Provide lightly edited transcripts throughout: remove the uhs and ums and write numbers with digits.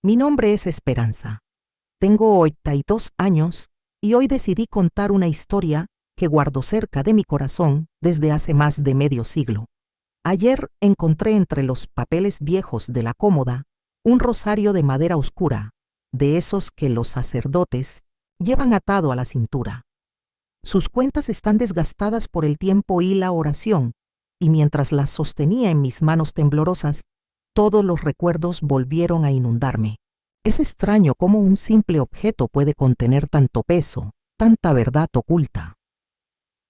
Mi nombre es Esperanza. Tengo 82 años y hoy decidí contar una historia que guardo cerca de mi corazón desde hace más de medio siglo. Ayer encontré entre los papeles viejos de la cómoda un rosario de madera oscura, de esos que los sacerdotes llevan atado a la cintura. Sus cuentas están desgastadas por el tiempo y la oración, y mientras las sostenía en mis manos temblorosas, todos los recuerdos volvieron a inundarme. Es extraño cómo un simple objeto puede contener tanto peso, tanta verdad oculta.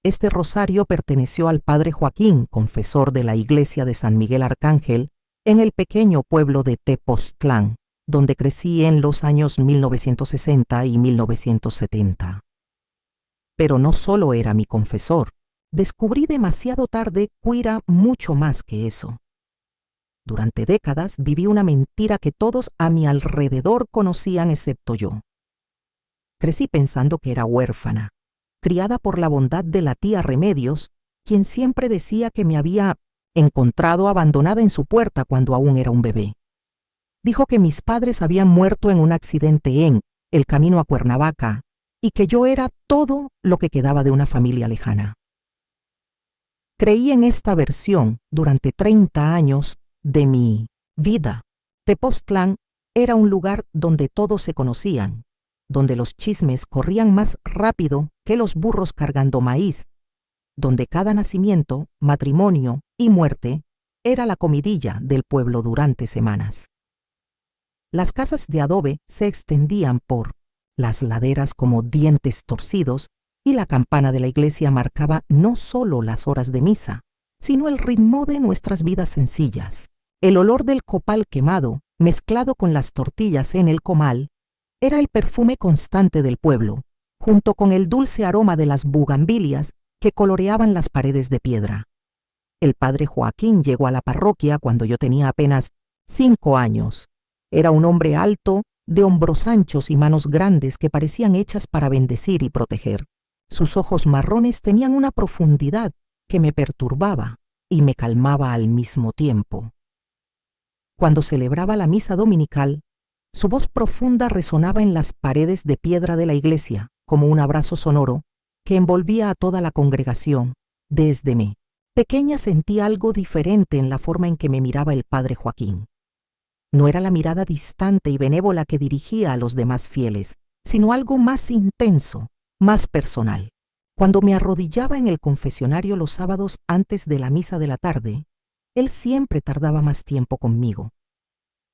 Este rosario perteneció al padre Joaquín, confesor de la iglesia de San Miguel Arcángel, en el pequeño pueblo de Tepoztlán, donde crecí en los años 1960 y 1970. Pero no solo era mi confesor. Descubrí demasiado tarde que era mucho más que eso. Durante décadas viví una mentira que todos a mi alrededor conocían excepto yo. Crecí pensando que era huérfana, criada por la bondad de la tía Remedios, quien siempre decía que me había encontrado abandonada en su puerta cuando aún era un bebé. Dijo que mis padres habían muerto en un accidente en el camino a Cuernavaca y que yo era todo lo que quedaba de una familia lejana. Creí en esta versión durante 30 años de mi vida. Tepoztlán era un lugar donde todos se conocían, donde los chismes corrían más rápido que los burros cargando maíz, donde cada nacimiento, matrimonio y muerte era la comidilla del pueblo durante semanas. Las casas de adobe se extendían por las laderas como dientes torcidos y la campana de la iglesia marcaba no solo las horas de misa, sino el ritmo de nuestras vidas sencillas. El olor del copal quemado, mezclado con las tortillas en el comal, era el perfume constante del pueblo, junto con el dulce aroma de las bugambilias que coloreaban las paredes de piedra. El padre Joaquín llegó a la parroquia cuando yo tenía apenas 5 años. Era un hombre alto, de hombros anchos y manos grandes que parecían hechas para bendecir y proteger. Sus ojos marrones tenían una profundidad que me perturbaba y me calmaba al mismo tiempo. Cuando celebraba la misa dominical, su voz profunda resonaba en las paredes de piedra de la iglesia como un abrazo sonoro que envolvía a toda la congregación. Desde pequeña sentí algo diferente en la forma en que me miraba el padre Joaquín. No era la mirada distante y benévola que dirigía a los demás fieles, sino algo más intenso, más personal. Cuando me arrodillaba en el confesionario los sábados antes de la misa de la tarde, él siempre tardaba más tiempo conmigo.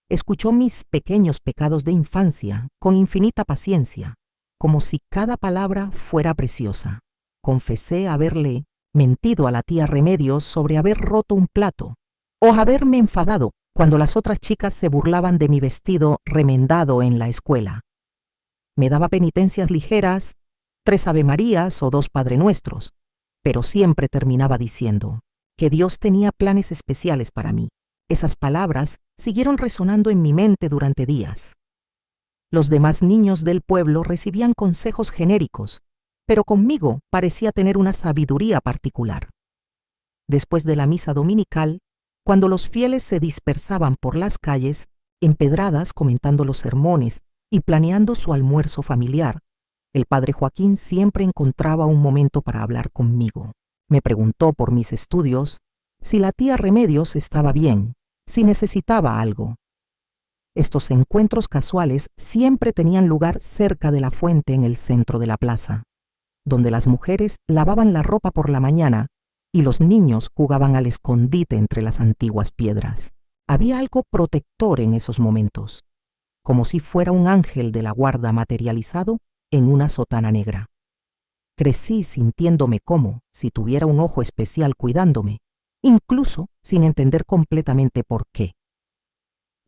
Escuchó mis pequeños pecados de infancia con infinita paciencia, como si cada palabra fuera preciosa. Confesé haberle mentido a la tía Remedios sobre haber roto un plato, o haberme enfadado cuando las otras chicas se burlaban de mi vestido remendado en la escuela. Me daba penitencias ligeras, 3 avemarías o 2 padrenuestros, pero siempre terminaba diciendo que Dios tenía planes especiales para mí. Esas palabras siguieron resonando en mi mente durante días. Los demás niños del pueblo recibían consejos genéricos, pero conmigo parecía tener una sabiduría particular. Después de la misa dominical, cuando los fieles se dispersaban por las calles, empedradas comentando los sermones y planeando su almuerzo familiar, el padre Joaquín siempre encontraba un momento para hablar conmigo. Me preguntó por mis estudios, si la tía Remedios estaba bien, si necesitaba algo. Estos encuentros casuales siempre tenían lugar cerca de la fuente en el centro de la plaza, donde las mujeres lavaban la ropa por la mañana y los niños jugaban al escondite entre las antiguas piedras. Había algo protector en esos momentos, como si fuera un ángel de la guarda materializado en una sotana negra. Crecí sintiéndome como si tuviera un ojo especial cuidándome, incluso sin entender completamente por qué.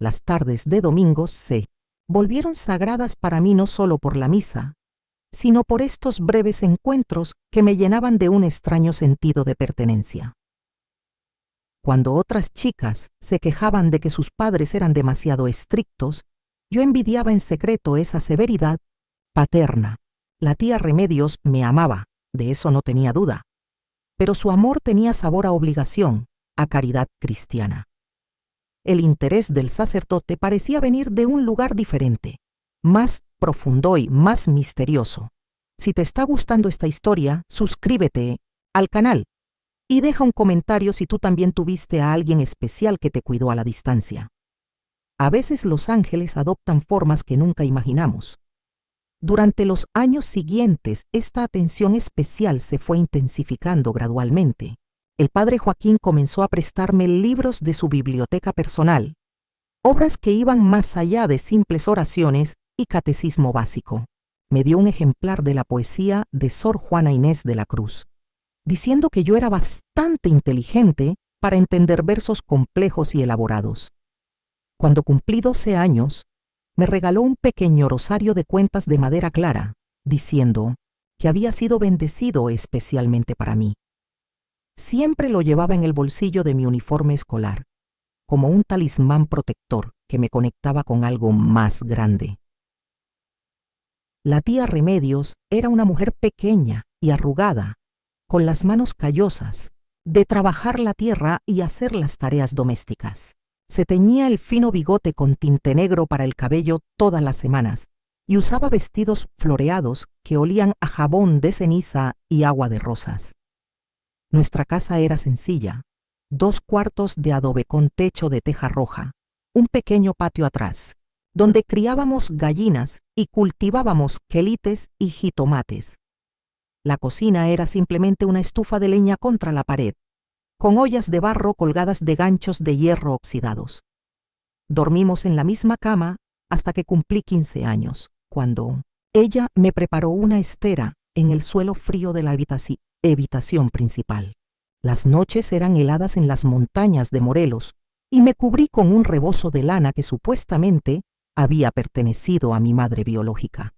Las tardes de domingos se volvieron sagradas para mí no solo por la misa, sino por estos breves encuentros que me llenaban de un extraño sentido de pertenencia. Cuando otras chicas se quejaban de que sus padres eran demasiado estrictos, yo envidiaba en secreto esa severidad paterna. La tía Remedios me amaba, de eso no tenía duda, pero su amor tenía sabor a obligación, a caridad cristiana. el interés del sacerdote parecía venir de un lugar diferente, más profundo y más misterioso. Si te está gustando esta historia, suscríbete al canal y deja un comentario si tú también tuviste a alguien especial que te cuidó a la distancia. A veces los ángeles adoptan formas que nunca imaginamos. Durante los años siguientes, esta atención especial se fue intensificando gradualmente. El padre Joaquín comenzó a prestarme libros de su biblioteca personal, obras que iban más allá de simples oraciones y catecismo básico. Me dio un ejemplar de la poesía de Sor Juana Inés de la Cruz, diciendo que yo era bastante inteligente para entender versos complejos y elaborados. Cuando cumplí 12 años, me regaló un pequeño rosario de cuentas de madera clara, diciendo que había sido bendecido especialmente para mí. Siempre lo llevaba en el bolsillo de mi uniforme escolar, como un talismán protector que me conectaba con algo más grande. La tía Remedios era una mujer pequeña y arrugada, con las manos callosas, de trabajar la tierra y hacer las tareas domésticas. Se teñía el fino bigote con tinte negro para el cabello todas las semanas y usaba vestidos floreados que olían a jabón de ceniza y agua de rosas. Nuestra casa era sencilla, 2 cuartos de adobe con techo de teja roja, un pequeño patio atrás, donde criábamos gallinas y cultivábamos quelites y jitomates. La cocina era simplemente una estufa de leña contra la pared, con ollas de barro colgadas de ganchos de hierro oxidados. Dormimos en la misma cama hasta que cumplí 15 años, cuando ella me preparó una estera en el suelo frío de la habitación principal. Las noches eran heladas en las montañas de Morelos y me cubrí con un rebozo de lana que supuestamente había pertenecido a mi madre biológica.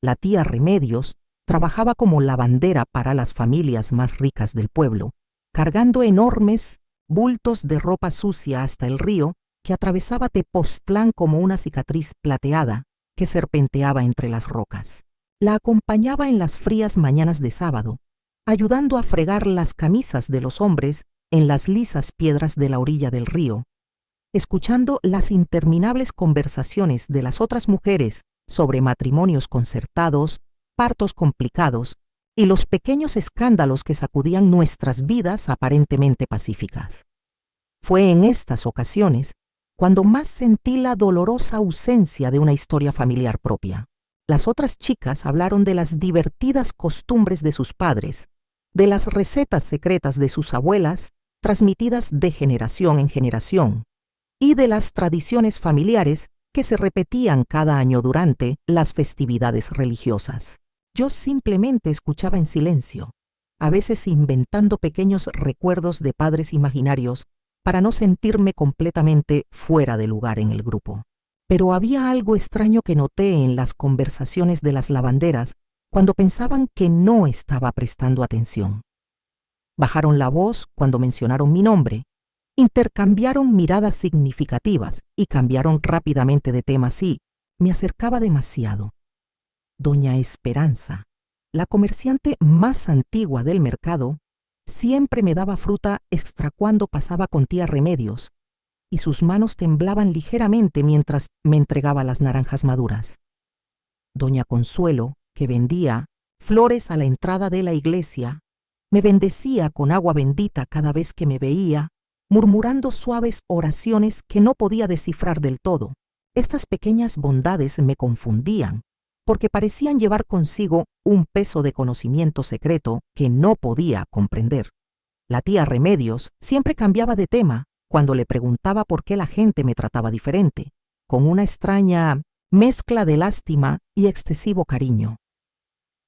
La tía Remedios trabajaba como lavandera para las familias más ricas del pueblo, cargando enormes bultos de ropa sucia hasta el río que atravesaba Tepoztlán como una cicatriz plateada que serpenteaba entre las rocas. La acompañaba en las frías mañanas de sábado, ayudando a fregar las camisas de los hombres en las lisas piedras de la orilla del río, escuchando las interminables conversaciones de las otras mujeres sobre matrimonios concertados, partos complicados y los pequeños escándalos que sacudían nuestras vidas aparentemente pacíficas. Fue en estas ocasiones cuando más sentí la dolorosa ausencia de una historia familiar propia. Las otras chicas hablaron de las divertidas costumbres de sus padres, de las recetas secretas de sus abuelas, transmitidas de generación en generación, y de las tradiciones familiares que se repetían cada año durante las festividades religiosas. Yo simplemente escuchaba en silencio, a veces inventando pequeños recuerdos de padres imaginarios para no sentirme completamente fuera de lugar en el grupo. Pero había algo extraño que noté en las conversaciones de las lavanderas cuando pensaban que no estaba prestando atención. Bajaron la voz cuando mencionaron mi nombre, intercambiaron miradas significativas y cambiaron rápidamente de tema si me acercaba demasiado. Doña Esperanza, la comerciante más antigua del mercado, siempre me daba fruta extra cuando pasaba con tía Remedios, y sus manos temblaban ligeramente mientras me entregaba las naranjas maduras. Doña Consuelo, que vendía flores a la entrada de la iglesia, me bendecía con agua bendita cada vez que me veía, murmurando suaves oraciones que no podía descifrar del todo. Estas pequeñas bondades me confundían, porque parecían llevar consigo un peso de conocimiento secreto que no podía comprender. La tía Remedios siempre cambiaba de tema cuando le preguntaba por qué la gente me trataba diferente, con una extraña mezcla de lástima y excesivo cariño.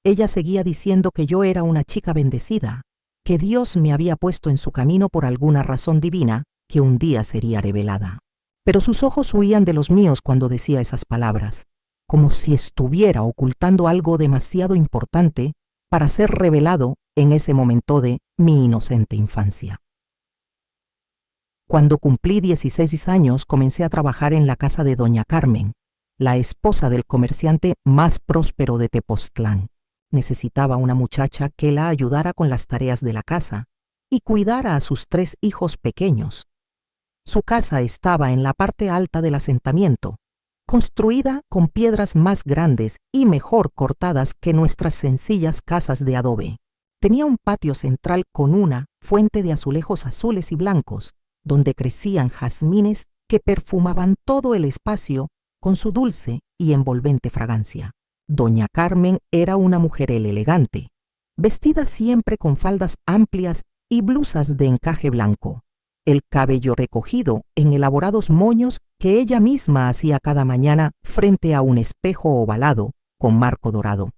Ella seguía diciendo que yo era una chica bendecida, que Dios me había puesto en su camino por alguna razón divina que un día sería revelada. Pero sus ojos huían de los míos cuando decía esas palabras, como si estuviera ocultando algo demasiado importante para ser revelado en ese momento de mi inocente infancia. Cuando cumplí 16 años, comencé a trabajar en la casa de doña Carmen, la esposa del comerciante más próspero de Tepoztlán. Necesitaba una muchacha que la ayudara con las tareas de la casa y cuidara a sus 3 hijos pequeños. Su casa estaba en la parte alta del asentamiento, construida con piedras más grandes y mejor cortadas que nuestras sencillas casas de adobe. Tenía un patio central con una fuente de azulejos azules y blancos, donde crecían jazmines que perfumaban todo el espacio con su dulce y envolvente fragancia. Doña Carmen era una mujer elegante, vestida siempre con faldas amplias y blusas de encaje blanco, el cabello recogido en elaborados moños que ella misma hacía cada mañana frente a un espejo ovalado con marco dorado.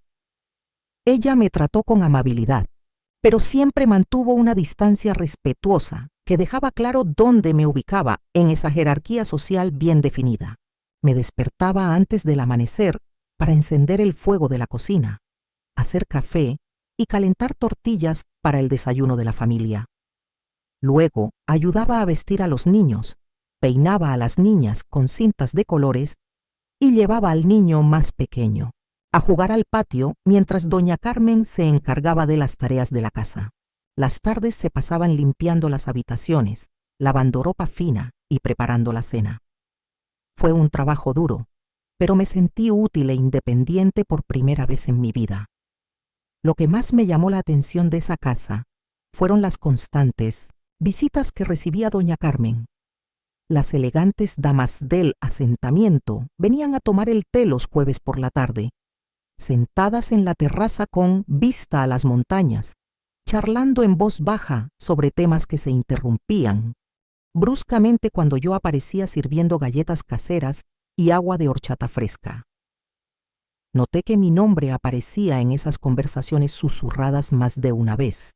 Ella me trató con amabilidad, pero siempre mantuvo una distancia respetuosa que dejaba claro dónde me ubicaba en esa jerarquía social bien definida. Me despertaba antes del amanecer para encender el fuego de la cocina, hacer café y calentar tortillas para el desayuno de la familia. Luego ayudaba a vestir a los niños, peinaba a las niñas con cintas de colores y llevaba al niño más pequeño a jugar al patio mientras doña Carmen se encargaba de las tareas de la casa. Las tardes se pasaban limpiando las habitaciones, lavando ropa fina y preparando la cena. Fue un trabajo duro, pero me sentí útil e independiente por primera vez en mi vida. Lo que más me llamó la atención de esa casa fueron las constantes visitas que recibía doña Carmen. Las elegantes damas del asentamiento venían a tomar el té los jueves por la tarde, sentadas en la terraza con vista a las montañas, charlando en voz baja sobre temas que se interrumpían bruscamente cuando yo aparecía sirviendo galletas caseras y agua de horchata fresca. Noté que mi nombre aparecía en esas conversaciones susurradas más de una vez,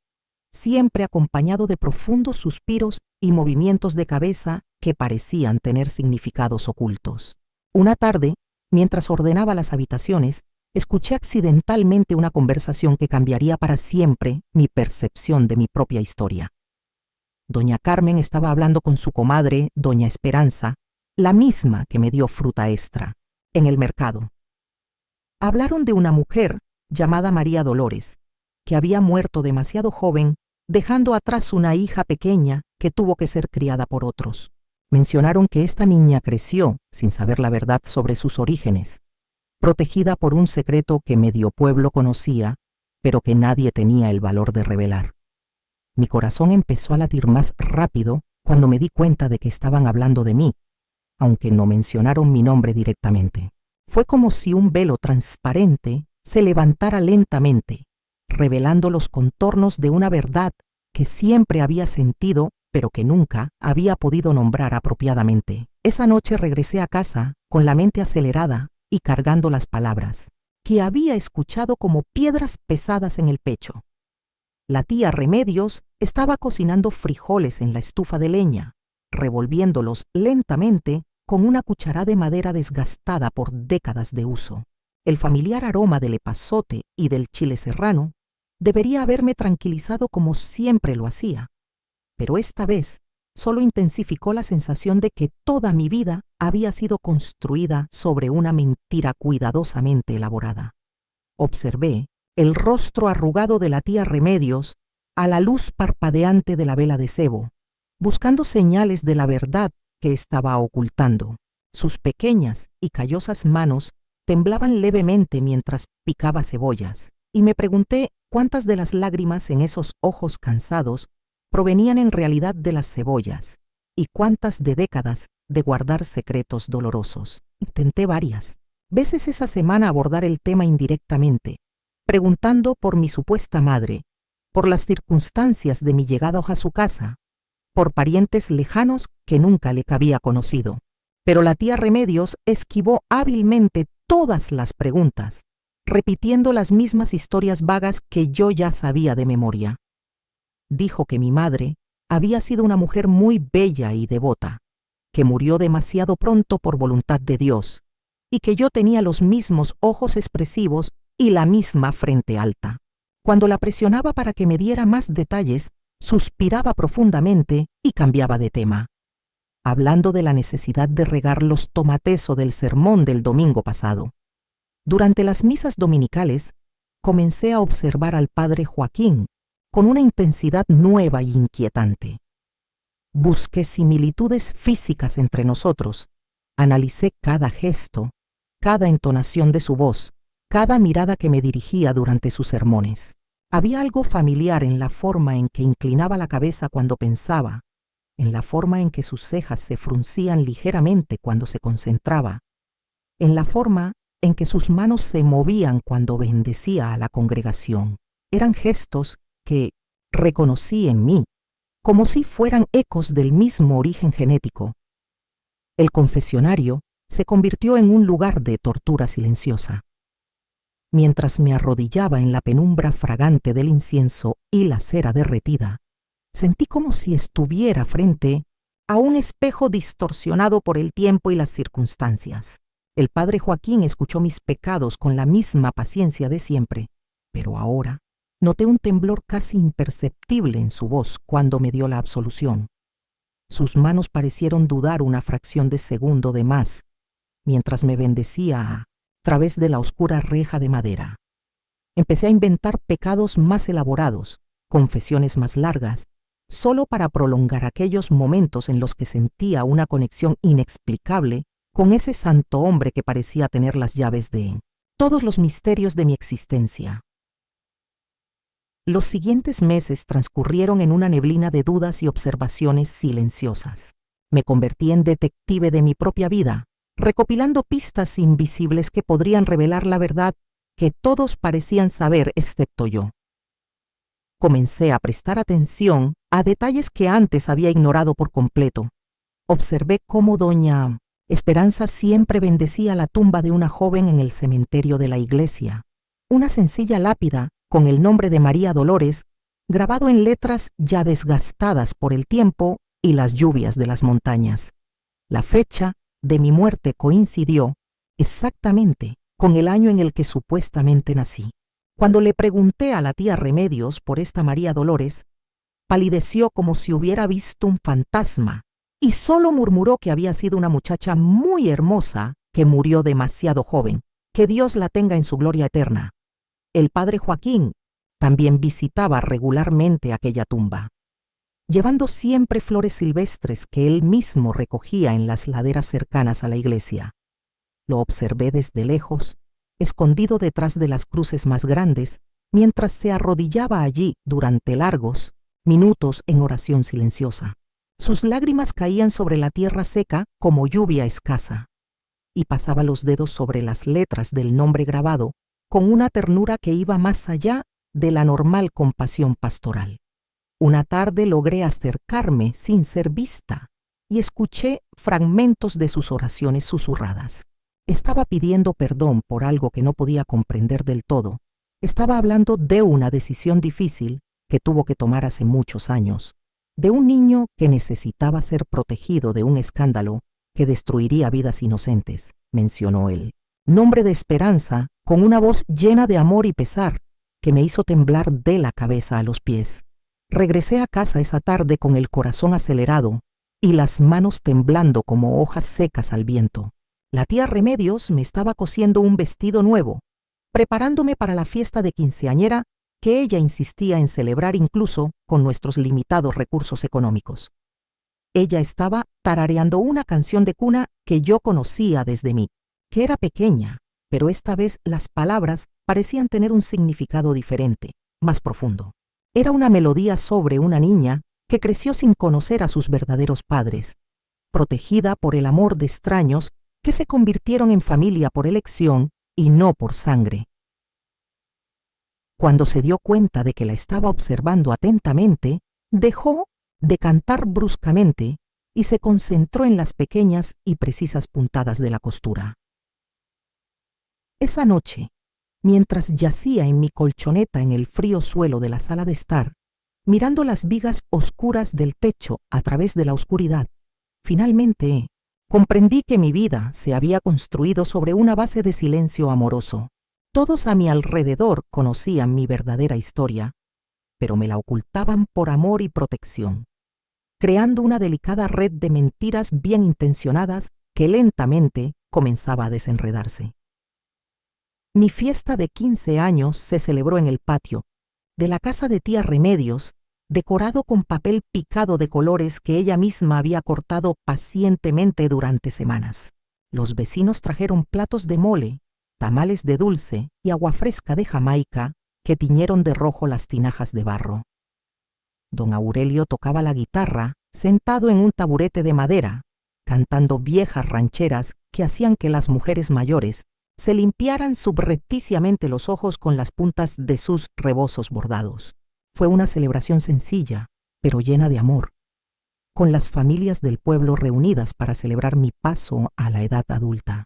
siempre acompañado de profundos suspiros y movimientos de cabeza que parecían tener significados ocultos. Una tarde, mientras ordenaba las habitaciones, escuché accidentalmente una conversación que cambiaría para siempre mi percepción de mi propia historia. Doña Carmen estaba hablando con su comadre, doña Esperanza, la misma que me dio fruta extra, en el mercado. Hablaron de una mujer llamada María Dolores, que había muerto demasiado joven, dejando atrás una hija pequeña que tuvo que ser criada por otros. Mencionaron que esta niña creció sin saber la verdad sobre sus orígenes, protegida por un secreto que medio pueblo conocía, pero que nadie tenía el valor de revelar. Mi corazón empezó a latir más rápido cuando me di cuenta de que estaban hablando de mí, aunque no mencionaron mi nombre directamente. Fue como si un velo transparente se levantara lentamente, revelando los contornos de una verdad que siempre había sentido, pero que nunca había podido nombrar apropiadamente. Esa noche regresé a casa con la mente acelerada y cargando las palabras, que había escuchado como piedras pesadas en el pecho. La tía Remedios estaba cocinando frijoles en la estufa de leña, revolviéndolos lentamente con una cuchara de madera desgastada por décadas de uso. El familiar aroma del epazote y del chile serrano debería haberme tranquilizado como siempre lo hacía, pero esta vez solo intensificó la sensación de que toda mi vida había sido construida sobre una mentira cuidadosamente elaborada. Observé el rostro arrugado de la tía Remedios a la luz parpadeante de la vela de cebo, buscando señales de la verdad que estaba ocultando. Sus pequeñas y callosas manos temblaban levemente mientras picaba cebollas, y me pregunté cuántas de las lágrimas en esos ojos cansados provenían en realidad de las cebollas, y cuántas de décadas de guardar secretos dolorosos. Intenté varias veces esa semana abordar el tema indirectamente, preguntando por mi supuesta madre, por las circunstancias de mi llegada a su casa, por parientes lejanos que nunca le había conocido. Pero la tía Remedios esquivó hábilmente todas las preguntas, repitiendo las mismas historias vagas que yo ya sabía de memoria. Dijo que mi madre había sido una mujer muy bella y devota, que murió demasiado pronto por voluntad de Dios, y que yo tenía los mismos ojos expresivos y la misma frente alta. Cuando la presionaba para que me diera más detalles, suspiraba profundamente y cambiaba de tema, hablando de la necesidad de regar los tomateso del sermón del domingo pasado. Durante las misas dominicales, comencé a observar al padre Joaquín con una intensidad nueva e inquietante. Busqué similitudes físicas entre nosotros. Analicé cada gesto, cada entonación de su voz, cada mirada que me dirigía durante sus sermones. Había algo familiar en la forma en que inclinaba la cabeza cuando pensaba, en la forma en que sus cejas se fruncían ligeramente cuando se concentraba, en la forma en que sus manos se movían cuando bendecía a la congregación. Eran gestos que reconocí en mí, como si fueran ecos del mismo origen genético. El confesionario se convirtió en un lugar de tortura silenciosa. Mientras me arrodillaba en la penumbra fragante del incienso y la cera derretida, sentí como si estuviera frente a un espejo distorsionado por el tiempo y las circunstancias. El padre Joaquín escuchó mis pecados con la misma paciencia de siempre, pero ahora noté un temblor casi imperceptible en su voz cuando me dio la absolución. Sus manos parecieron dudar una fracción de segundo de más, mientras me bendecía a través de la oscura reja de madera. Empecé a inventar pecados más elaborados, confesiones más largas, solo para prolongar aquellos momentos en los que sentía una conexión inexplicable con ese santo hombre que parecía tener las llaves de todos los misterios de mi existencia. Los siguientes meses transcurrieron en una neblina de dudas y observaciones silenciosas. Me convertí en detective de mi propia vida, recopilando pistas invisibles que podrían revelar la verdad que todos parecían saber excepto yo. Comencé a prestar atención a detalles que antes había ignorado por completo. Observé cómo doña Esperanza siempre bendecía la tumba de una joven en el cementerio de la iglesia. Una sencilla lápida con el nombre de María Dolores, grabado en letras ya desgastadas por el tiempo y las lluvias de las montañas. La fecha de mi muerte coincidió exactamente con el año en el que supuestamente nací. Cuando le pregunté a la tía Remedios por esta María Dolores, palideció como si hubiera visto un fantasma y solo murmuró que había sido una muchacha muy hermosa que murió demasiado joven, que Dios la tenga en su gloria eterna. El padre Joaquín también visitaba regularmente aquella tumba, llevando siempre flores silvestres que él mismo recogía en las laderas cercanas a la iglesia. Lo observé desde lejos, escondido detrás de las cruces más grandes, mientras se arrodillaba allí durante largos minutos en oración silenciosa. Sus lágrimas caían sobre la tierra seca como lluvia escasa, y pasaba los dedos sobre las letras del nombre grabado con una ternura que iba más allá de la normal compasión pastoral. Una tarde logré acercarme sin ser vista y escuché fragmentos de sus oraciones susurradas. Estaba pidiendo perdón por algo que no podía comprender del todo. Estaba hablando de una decisión difícil que tuvo que tomar hace muchos años, de un niño que necesitaba ser protegido de un escándalo que destruiría vidas inocentes, mencionó él. Nombre de esperanza, con una voz llena de amor y pesar, que me hizo temblar de la cabeza a los pies. Regresé a casa esa tarde con el corazón acelerado y las manos temblando como hojas secas al viento. La tía Remedios me estaba cosiendo un vestido nuevo, preparándome para la fiesta de quinceañera que ella insistía en celebrar incluso con nuestros limitados recursos económicos. Ella estaba tarareando una canción de cuna que yo conocía desde mí, que era pequeña, pero esta vez las palabras parecían tener un significado diferente, más profundo. Era una melodía sobre una niña que creció sin conocer a sus verdaderos padres, protegida por el amor de extraños que se convirtieron en familia por elección y no por sangre. Cuando se dio cuenta de que la estaba observando atentamente, dejó de cantar bruscamente y se concentró en las pequeñas y precisas puntadas de la costura. Esa noche, mientras yacía en mi colchoneta en el frío suelo de la sala de estar, mirando las vigas oscuras del techo a través de la oscuridad, finalmente comprendí que mi vida se había construido sobre una base de silencio amoroso. Todos a mi alrededor conocían mi verdadera historia, pero me la ocultaban por amor y protección, creando una delicada red de mentiras bien intencionadas que lentamente comenzaba a desenredarse. Mi fiesta de 15 años se celebró en el patio de la casa de tía Remedios decorado con papel picado de colores que ella misma había cortado pacientemente durante semanas. Los vecinos trajeron platos de mole, tamales de dulce y agua fresca de Jamaica que tiñeron de rojo las tinajas de barro. Don Aurelio tocaba la guitarra sentado en un taburete de madera, cantando viejas rancheras que hacían que las mujeres mayores se limpiaran subrepticiamente los ojos con las puntas de sus rebozos bordados. Fue una celebración sencilla, pero llena de amor, con las familias del pueblo reunidas para celebrar mi paso a la edad adulta.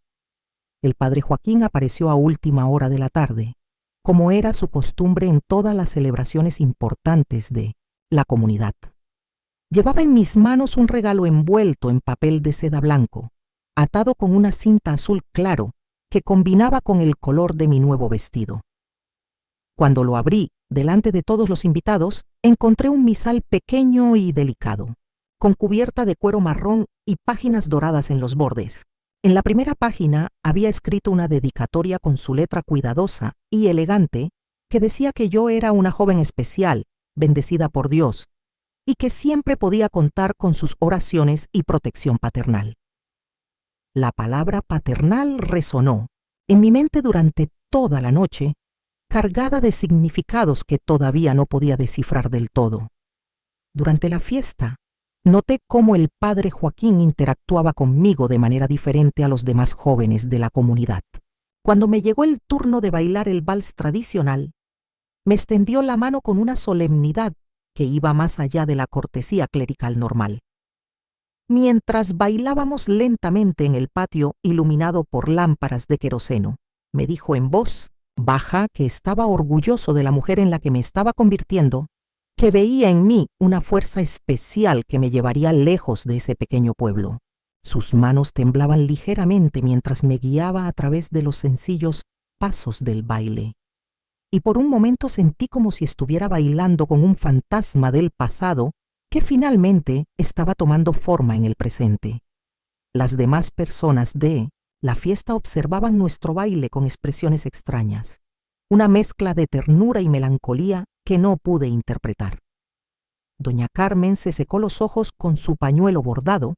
El padre Joaquín apareció a última hora de la tarde, como era su costumbre en todas las celebraciones importantes de la comunidad. Llevaba en mis manos un regalo envuelto en papel de seda blanco, atado con una cinta azul claro que combinaba con el color de mi nuevo vestido. Cuando lo abrí, delante de todos los invitados, encontré un misal pequeño y delicado, con cubierta de cuero marrón y páginas doradas en los bordes. En la primera página había escrito una dedicatoria con su letra cuidadosa y elegante que decía que yo era una joven especial, bendecida por Dios, y que siempre podía contar con sus oraciones y protección paternal. La palabra paternal resonó en mi mente durante toda la noche, cargada de significados que todavía no podía descifrar del todo. Durante la fiesta, noté cómo el padre Joaquín interactuaba conmigo de manera diferente a los demás jóvenes de la comunidad. Cuando me llegó el turno de bailar el vals tradicional, me extendió la mano con una solemnidad que iba más allá de la cortesía clerical normal. Mientras bailábamos lentamente en el patio iluminado por lámparas de queroseno, me dijo en voz baja que estaba orgulloso de la mujer en la que me estaba convirtiendo, que veía en mí una fuerza especial que me llevaría lejos de ese pequeño pueblo. Sus manos temblaban ligeramente mientras me guiaba a través de los sencillos pasos del baile. Y por un momento sentí como si estuviera bailando con un fantasma del pasado que finalmente estaba tomando forma en el presente. Las demás personas de la fiesta observaban nuestro baile con expresiones extrañas, una mezcla de ternura y melancolía que no pude interpretar. Doña Carmen se secó los ojos con su pañuelo bordado.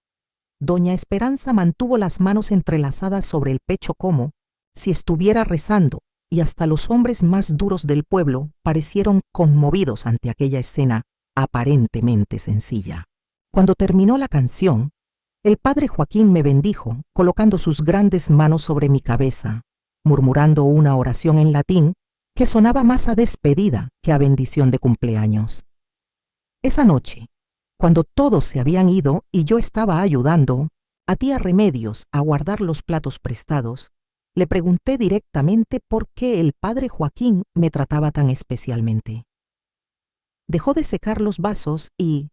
Doña Esperanza mantuvo las manos entrelazadas sobre el pecho como si estuviera rezando, y hasta los hombres más duros del pueblo parecieron conmovidos ante aquella escena aparentemente sencilla. Cuando terminó la canción, el padre Joaquín me bendijo, colocando sus grandes manos sobre mi cabeza, murmurando una oración en latín que sonaba más a despedida que a bendición de cumpleaños. Esa noche, cuando todos se habían ido y yo estaba ayudando a tía Remedios a guardar los platos prestados, le pregunté directamente por qué el padre Joaquín me trataba tan especialmente. Dejó de secar los vasos y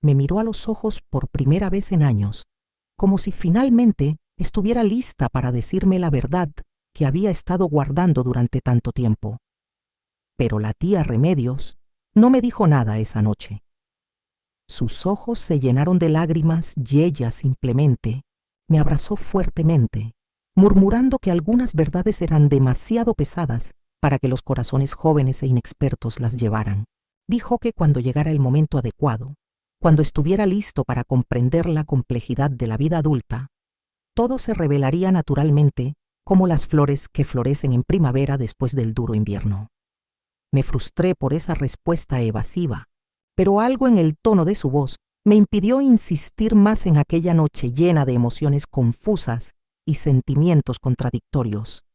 me miró a los ojos por primera vez en años, como si finalmente estuviera lista para decirme la verdad que había estado guardando durante tanto tiempo. Pero la tía Remedios no me dijo nada esa noche. Sus ojos se llenaron de lágrimas y ella simplemente me abrazó fuertemente, murmurando que algunas verdades eran demasiado pesadas para que los corazones jóvenes e inexpertos las llevaran. Dijo que cuando llegara el momento adecuado, cuando estuviera listo para comprender la complejidad de la vida adulta, todo se revelaría naturalmente como las flores que florecen en primavera después del duro invierno. Me frustré por esa respuesta evasiva, pero algo en el tono de su voz me impidió insistir más en aquella noche llena de emociones confusas y sentimientos contradictorios.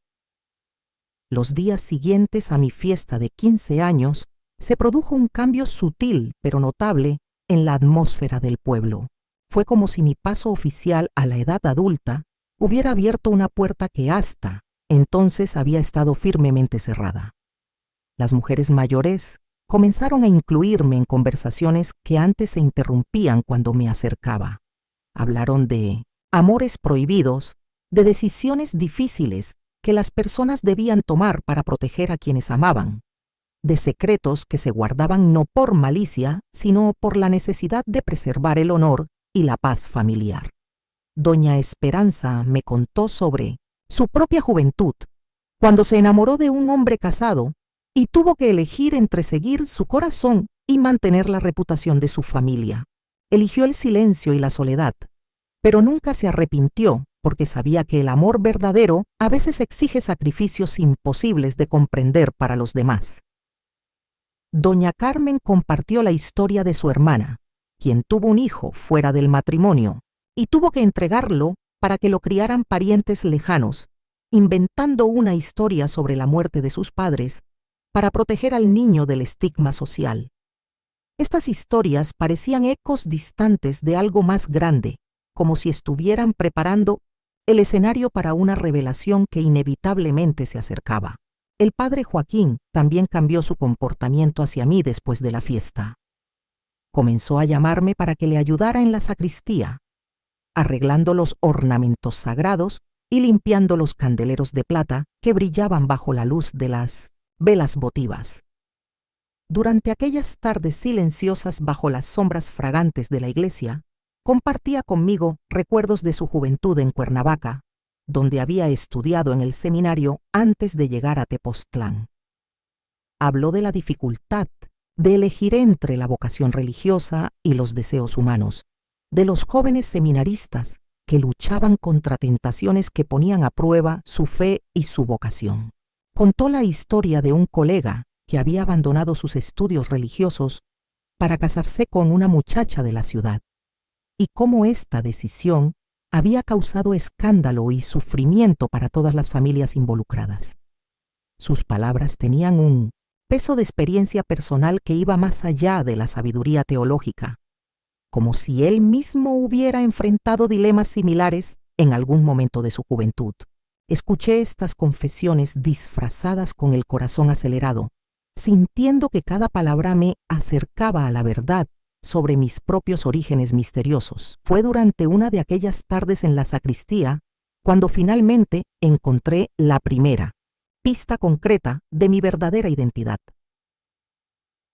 Los días siguientes a mi fiesta de 15 años se produjo un cambio sutil pero notable en la atmósfera del pueblo. Fue como si mi paso oficial a la edad adulta hubiera abierto una puerta que hasta entonces había estado firmemente cerrada. Las mujeres mayores comenzaron a incluirme en conversaciones que antes se interrumpían cuando me acercaba. Hablaron de amores prohibidos, de decisiones difíciles que las personas debían tomar para proteger a quienes amaban, de secretos que se guardaban no por malicia, sino por la necesidad de preservar el honor y la paz familiar. Doña Esperanza me contó sobre su propia juventud, cuando se enamoró de un hombre casado y tuvo que elegir entre seguir su corazón y mantener la reputación de su familia. Eligió el silencio y la soledad, pero nunca se arrepintió porque sabía que el amor verdadero a veces exige sacrificios imposibles de comprender para los demás. Doña Carmen compartió la historia de su hermana, quien tuvo un hijo fuera del matrimonio y tuvo que entregarlo para que lo criaran parientes lejanos, inventando una historia sobre la muerte de sus padres para proteger al niño del estigma social. Estas historias parecían ecos distantes de algo más grande, como si estuvieran preparando el escenario para una revelación que inevitablemente se acercaba. El padre Joaquín también cambió su comportamiento hacia mí después de la fiesta. Comenzó a llamarme para que le ayudara en la sacristía, arreglando los ornamentos sagrados y limpiando los candeleros de plata que brillaban bajo la luz de las velas votivas. Durante aquellas tardes silenciosas bajo las sombras fragantes de la iglesia, compartía conmigo recuerdos de su juventud en Cuernavaca, donde había estudiado en el seminario antes de llegar a Tepoztlán. Habló de la dificultad de elegir entre la vocación religiosa y los deseos humanos, de los jóvenes seminaristas que luchaban contra tentaciones que ponían a prueba su fe y su vocación. Contó la historia de un colega que había abandonado sus estudios religiosos para casarse con una muchacha de la ciudad, y cómo esta decisión había causado escándalo y sufrimiento para todas las familias involucradas. Sus palabras tenían un peso de experiencia personal que iba más allá de la sabiduría teológica, como si él mismo hubiera enfrentado dilemas similares en algún momento de su juventud. Escuché estas confesiones disfrazadas con el corazón acelerado, sintiendo que cada palabra me acercaba a la verdad sobre mis propios orígenes misteriosos. Fue durante una de aquellas tardes en la sacristía cuando finalmente encontré la primera pista concreta de mi verdadera identidad.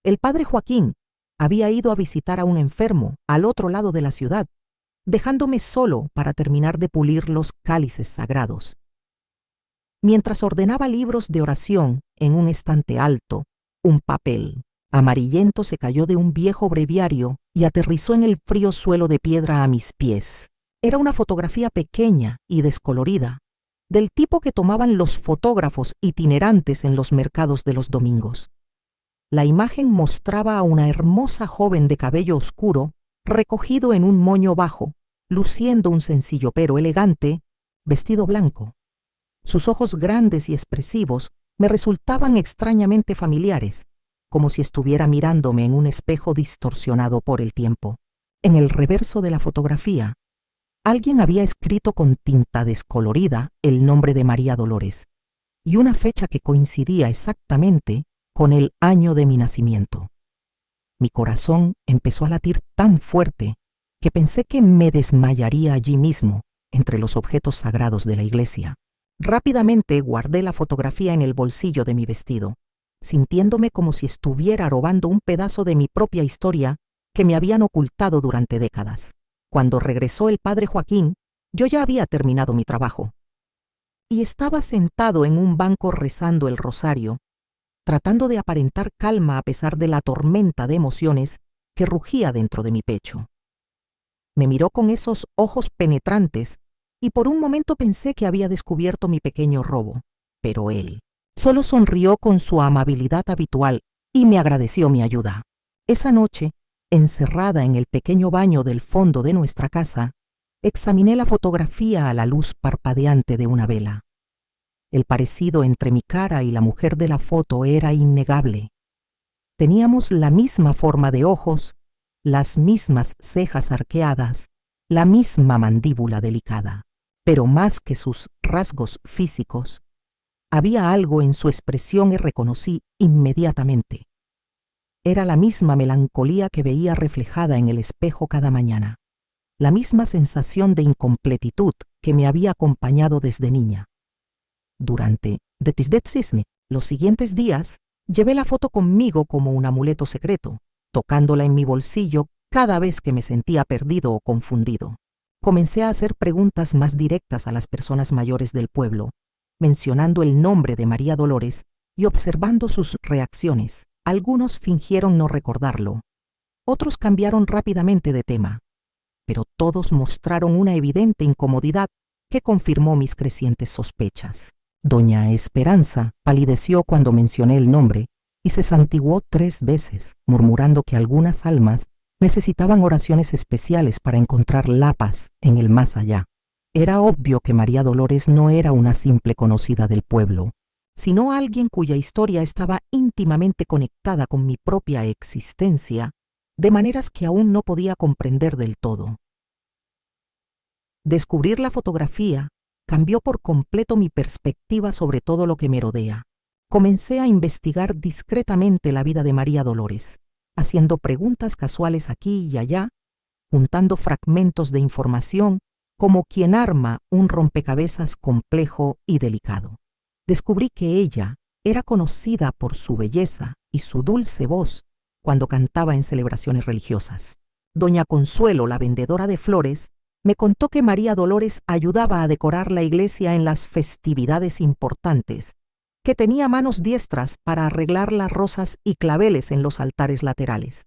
El padre Joaquín había ido a visitar a un enfermo al otro lado de la ciudad, dejándome solo para terminar de pulir los cálices sagrados. Mientras ordenaba libros de oración en un estante alto, un papel amarillento se cayó de un viejo breviario y aterrizó en el frío suelo de piedra a mis pies. Era una fotografía pequeña y descolorida, del tipo que tomaban los fotógrafos itinerantes en los mercados de los domingos. La imagen mostraba a una hermosa joven de cabello oscuro, recogido en un moño bajo, luciendo un sencillo pero elegante vestido blanco. Sus ojos grandes y expresivos me resultaban extrañamente familiares, como si estuviera mirándome en un espejo distorsionado por el tiempo. En el reverso de la fotografía, alguien había escrito con tinta descolorida el nombre de María Dolores y una fecha que coincidía exactamente con el año de mi nacimiento. Mi corazón empezó a latir tan fuerte que pensé que me desmayaría allí mismo, entre los objetos sagrados de la iglesia. Rápidamente guardé la fotografía en el bolsillo de mi vestido, sintiéndome como si estuviera robando un pedazo de mi propia historia que me habían ocultado durante décadas. Cuando regresó el padre Joaquín, yo ya había terminado mi trabajo y estaba sentado en un banco rezando el rosario, tratando de aparentar calma a pesar de la tormenta de emociones que rugía dentro de mi pecho. Me miró con esos ojos penetrantes y por un momento pensé que había descubierto mi pequeño robo, pero él solo sonrió con su amabilidad habitual y me agradeció mi ayuda. Esa noche, encerrada en el pequeño baño del fondo de nuestra casa, examiné la fotografía a la luz parpadeante de una vela. El parecido entre mi cara y la mujer de la foto era innegable. Teníamos la misma forma de ojos, las mismas cejas arqueadas, la misma mandíbula delicada. Pero más que sus rasgos físicos, había algo en su expresión que reconocí inmediatamente. Era la misma melancolía que veía reflejada en el espejo cada mañana, la misma sensación de incompletitud que me había acompañado desde niña. Durante los siguientes días, llevé la foto conmigo como un amuleto secreto, tocándola en mi bolsillo cada vez que me sentía perdido o confundido. Comencé a hacer preguntas más directas a las personas mayores del pueblo, mencionando el nombre de María Dolores y observando sus reacciones. Algunos fingieron no recordarlo, otros cambiaron rápidamente de tema, pero todos mostraron una evidente incomodidad que confirmó mis crecientes sospechas. Doña Esperanza palideció cuando mencioné el nombre y se santiguó 3 veces, murmurando que algunas almas necesitaban oraciones especiales para encontrar la paz en el más allá. Era obvio que María Dolores no era una simple conocida del pueblo, sino alguien cuya historia estaba íntimamente conectada con mi propia existencia, de maneras que aún no podía comprender del todo. Descubrir la fotografía cambió por completo mi perspectiva sobre todo lo que me rodea. Comencé a investigar discretamente la vida de María Dolores, haciendo preguntas casuales aquí y allá, juntando fragmentos de información como quien arma un rompecabezas complejo y delicado. Descubrí que ella era conocida por su belleza y su dulce voz cuando cantaba en celebraciones religiosas. Doña Consuelo, la vendedora de flores, me contó que María Dolores ayudaba a decorar la iglesia en las festividades importantes, que tenía manos diestras para arreglar las rosas y claveles en los altares laterales.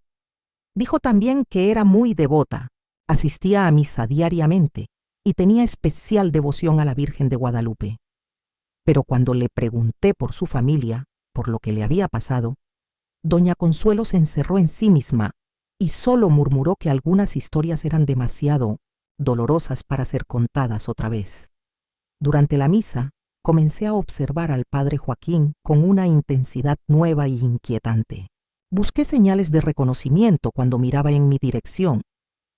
Dijo también que era muy devota, asistía a misa diariamente y tenía especial devoción a la Virgen de Guadalupe. Pero cuando le pregunté por su familia, por lo que le había pasado, doña Consuelo se encerró en sí misma y solo murmuró que algunas historias eran demasiado dolorosas para ser contadas otra vez. Durante la misa, comencé a observar al padre Joaquín con una intensidad nueva y inquietante. Busqué señales de reconocimiento cuando miraba en mi dirección.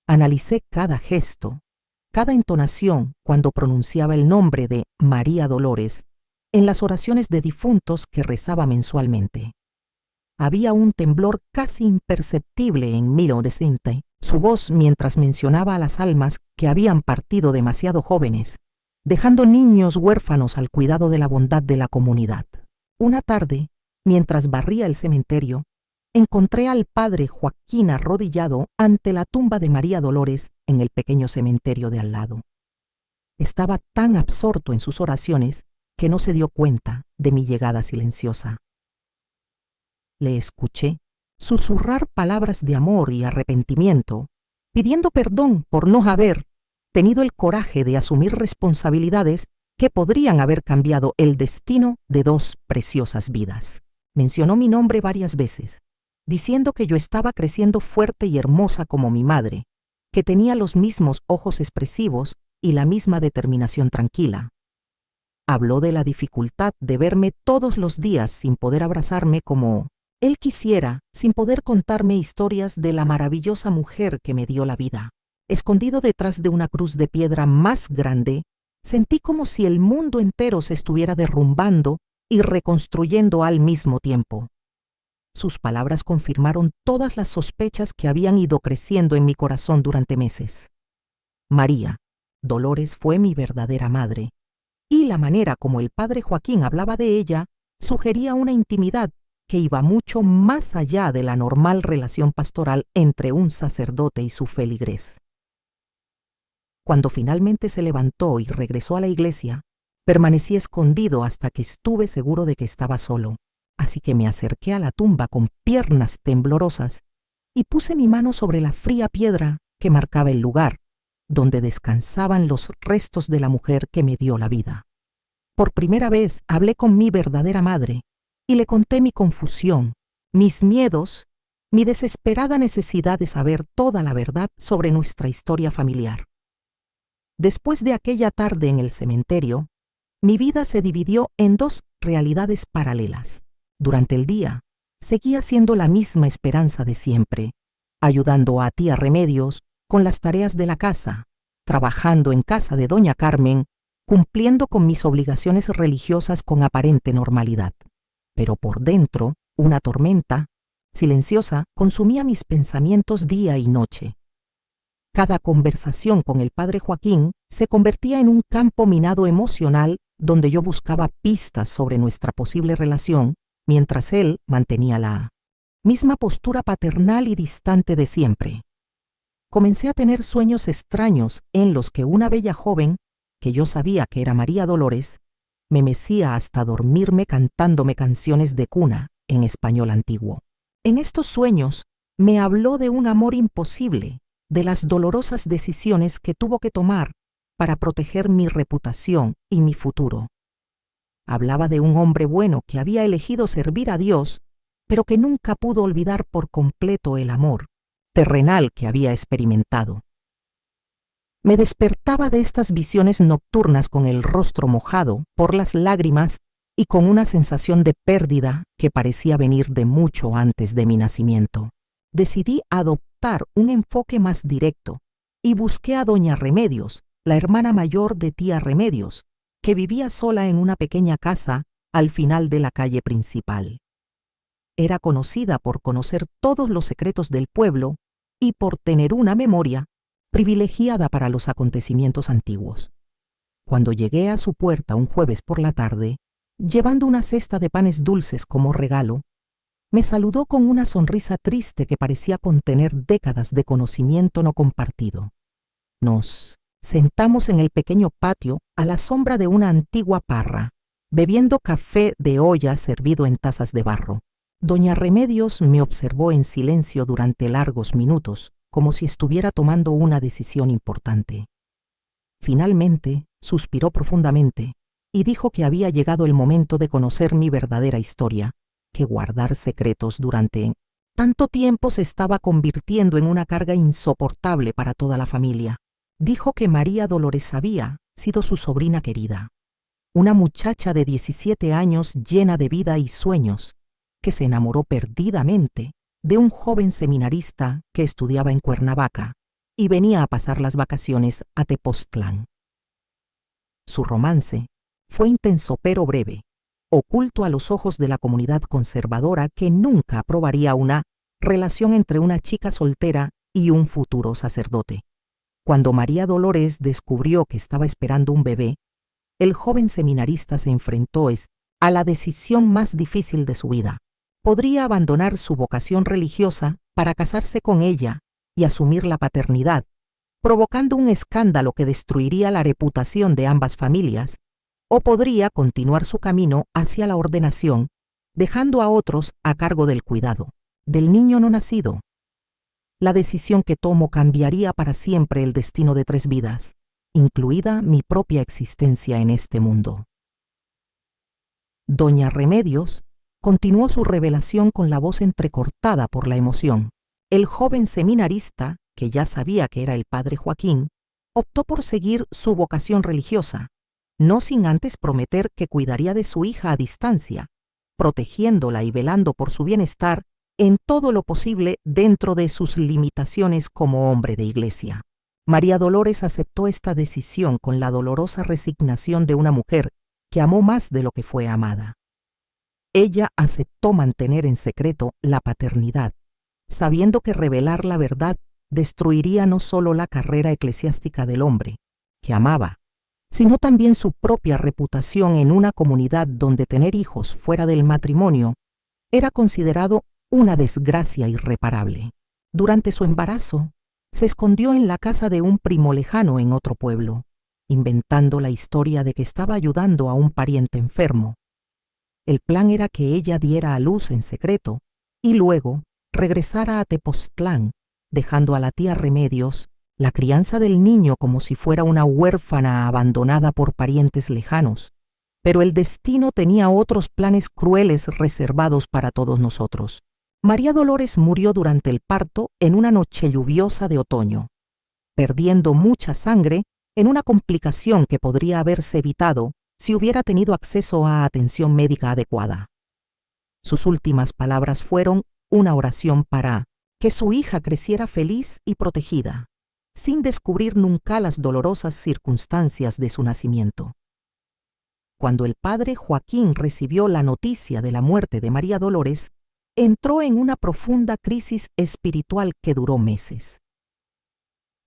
Analicé cada gesto, cada entonación cuando pronunciaba el nombre de María Dolores en las oraciones de difuntos que rezaba mensualmente. Había un temblor casi imperceptible en mi adolescente, su voz mientras mencionaba a las almas que habían partido demasiado jóvenes, dejando niños huérfanos al cuidado de la bondad de la comunidad. Una tarde, mientras barría el cementerio, encontré al padre Joaquín arrodillado ante la tumba de María Dolores en el pequeño cementerio de al lado. Estaba tan absorto en sus oraciones que no se dio cuenta de mi llegada silenciosa. Le escuché susurrar palabras de amor y arrepentimiento, pidiendo perdón por no haber tenido el coraje de asumir responsabilidades que podrían haber cambiado el destino de 2 preciosas vidas. Mencionó mi nombre varias veces, diciendo que yo estaba creciendo fuerte y hermosa como mi madre, que tenía los mismos ojos expresivos y la misma determinación tranquila. Habló de la dificultad de verme todos los días sin poder abrazarme como él quisiera, sin poder contarme historias de la maravillosa mujer que me dio la vida. Escondido detrás de una cruz de piedra más grande, sentí como si el mundo entero se estuviera derrumbando y reconstruyendo al mismo tiempo. Sus palabras confirmaron todas las sospechas que habían ido creciendo en mi corazón durante meses. María Dolores fue mi verdadera madre, y la manera como el padre Joaquín hablaba de ella sugería una intimidad que iba mucho más allá de la normal relación pastoral entre un sacerdote y su feligres. Cuando finalmente se levantó y regresó a la iglesia, permanecí escondido hasta que estuve seguro de que estaba solo, así que me acerqué a la tumba con piernas temblorosas y puse mi mano sobre la fría piedra que marcaba el lugar donde descansaban los restos de la mujer que me dio la vida. Por primera vez hablé con mi verdadera madre y le conté mi confusión, mis miedos, mi desesperada necesidad de saber toda la verdad sobre nuestra historia familiar. Después de aquella tarde en el cementerio, mi vida se dividió en 2 realidades paralelas. Durante el día, seguía siendo la misma Esperanza de siempre, ayudando a tía Remedios con las tareas de la casa, trabajando en casa de doña Carmen, cumpliendo con mis obligaciones religiosas con aparente normalidad. Pero por dentro, una tormenta, silenciosa, consumía mis pensamientos día y noche. Cada conversación con el padre Joaquín se convertía en un campo minado emocional donde yo buscaba pistas sobre nuestra posible relación, mientras él mantenía la misma postura paternal y distante de siempre. Comencé a tener sueños extraños en los que una bella joven, que yo sabía que era María Dolores, Me mecía hasta dormirme cantándome canciones de cuna en español antiguo. En estos sueños me habló de un amor imposible, de las dolorosas decisiones que tuvo que tomar para proteger mi reputación y mi futuro. Hablaba de un hombre bueno que había elegido servir a Dios, pero que nunca pudo olvidar por completo el amor terrenal que había experimentado. Me despertaba de estas visiones nocturnas con el rostro mojado por las lágrimas y con una sensación de pérdida que parecía venir de mucho antes de mi nacimiento. Decidí adoptar un enfoque más directo y busqué a doña Remedios, la hermana mayor de tía Remedios, que vivía sola en una pequeña casa al final de la calle principal. Era conocida por conocer todos los secretos del pueblo y por tener una memoria privilegiada para los acontecimientos antiguos. Cuando llegué a su puerta un jueves por la tarde, llevando una cesta de panes dulces como regalo, me saludó con una sonrisa triste que parecía contener décadas de conocimiento no compartido. Nos sentamos en el pequeño patio a la sombra de una antigua parra, bebiendo café de olla servido en tazas de barro. Doña Remedios me observó en silencio durante largos minutos, como si estuviera tomando una decisión importante. Finalmente, suspiró profundamente y dijo que había llegado el momento de conocer mi verdadera historia, que guardar secretos durante tanto tiempo se estaba convirtiendo en una carga insoportable para toda la familia. Dijo que María Dolores había sido su sobrina querida, una muchacha de 17 años llena de vida y sueños, que se enamoró perdidamente de un joven seminarista que estudiaba en Cuernavaca y venía a pasar las vacaciones a Tepoztlán. Su romance fue intenso pero breve, oculto a los ojos de la comunidad conservadora que nunca aprobaría una relación entre una chica soltera y un futuro sacerdote. Cuando María Dolores descubrió que estaba esperando un bebé, el joven seminarista se enfrentó a la decisión más difícil de su vida. Podría abandonar su vocación religiosa para casarse con ella y asumir la paternidad, provocando un escándalo que destruiría la reputación de ambas familias, o podría continuar su camino hacia la ordenación, dejando a otros a cargo del cuidado del niño no nacido. La decisión que tomo cambiaría para siempre el destino de 3 vidas, incluida mi propia existencia en este mundo. Doña Remedios continuó su revelación con la voz entrecortada por la emoción. El joven seminarista, que ya sabía que era el padre Joaquín, optó por seguir su vocación religiosa, no sin antes prometer que cuidaría de su hija a distancia, protegiéndola y velando por su bienestar en todo lo posible dentro de sus limitaciones como hombre de iglesia. María Dolores aceptó esta decisión con la dolorosa resignación de una mujer que amó más de lo que fue amada. Ella aceptó mantener en secreto la paternidad, sabiendo que revelar la verdad destruiría no solo la carrera eclesiástica del hombre, que amaba, sino también su propia reputación en una comunidad donde tener hijos fuera del matrimonio era considerado una desgracia irreparable. Durante su embarazo, se escondió en la casa de un primo lejano en otro pueblo, inventando la historia de que estaba ayudando a un pariente enfermo. El plan era que ella diera a luz en secreto y luego regresara a Tepoztlán, dejando a la tía Remedios la crianza del niño como si fuera una huérfana abandonada por parientes lejanos. Pero el destino tenía otros planes crueles reservados para todos nosotros. María Dolores murió durante el parto en una noche lluviosa de otoño, perdiendo mucha sangre en una complicación que podría haberse evitado si hubiera tenido acceso a atención médica adecuada. Sus últimas palabras fueron una oración para que su hija creciera feliz y protegida, sin descubrir nunca las dolorosas circunstancias de su nacimiento. Cuando el padre Joaquín recibió la noticia de la muerte de María Dolores, entró en una profunda crisis espiritual que duró meses.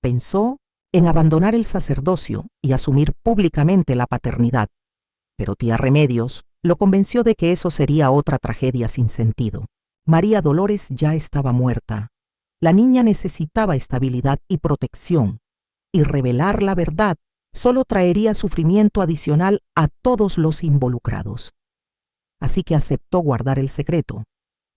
Pensó en abandonar el sacerdocio y asumir públicamente la paternidad, pero tía Remedios lo convenció de que eso sería otra tragedia sin sentido. María Dolores ya estaba muerta. La niña necesitaba estabilidad y protección, y revelar la verdad solo traería sufrimiento adicional a todos los involucrados. Así que aceptó guardar el secreto,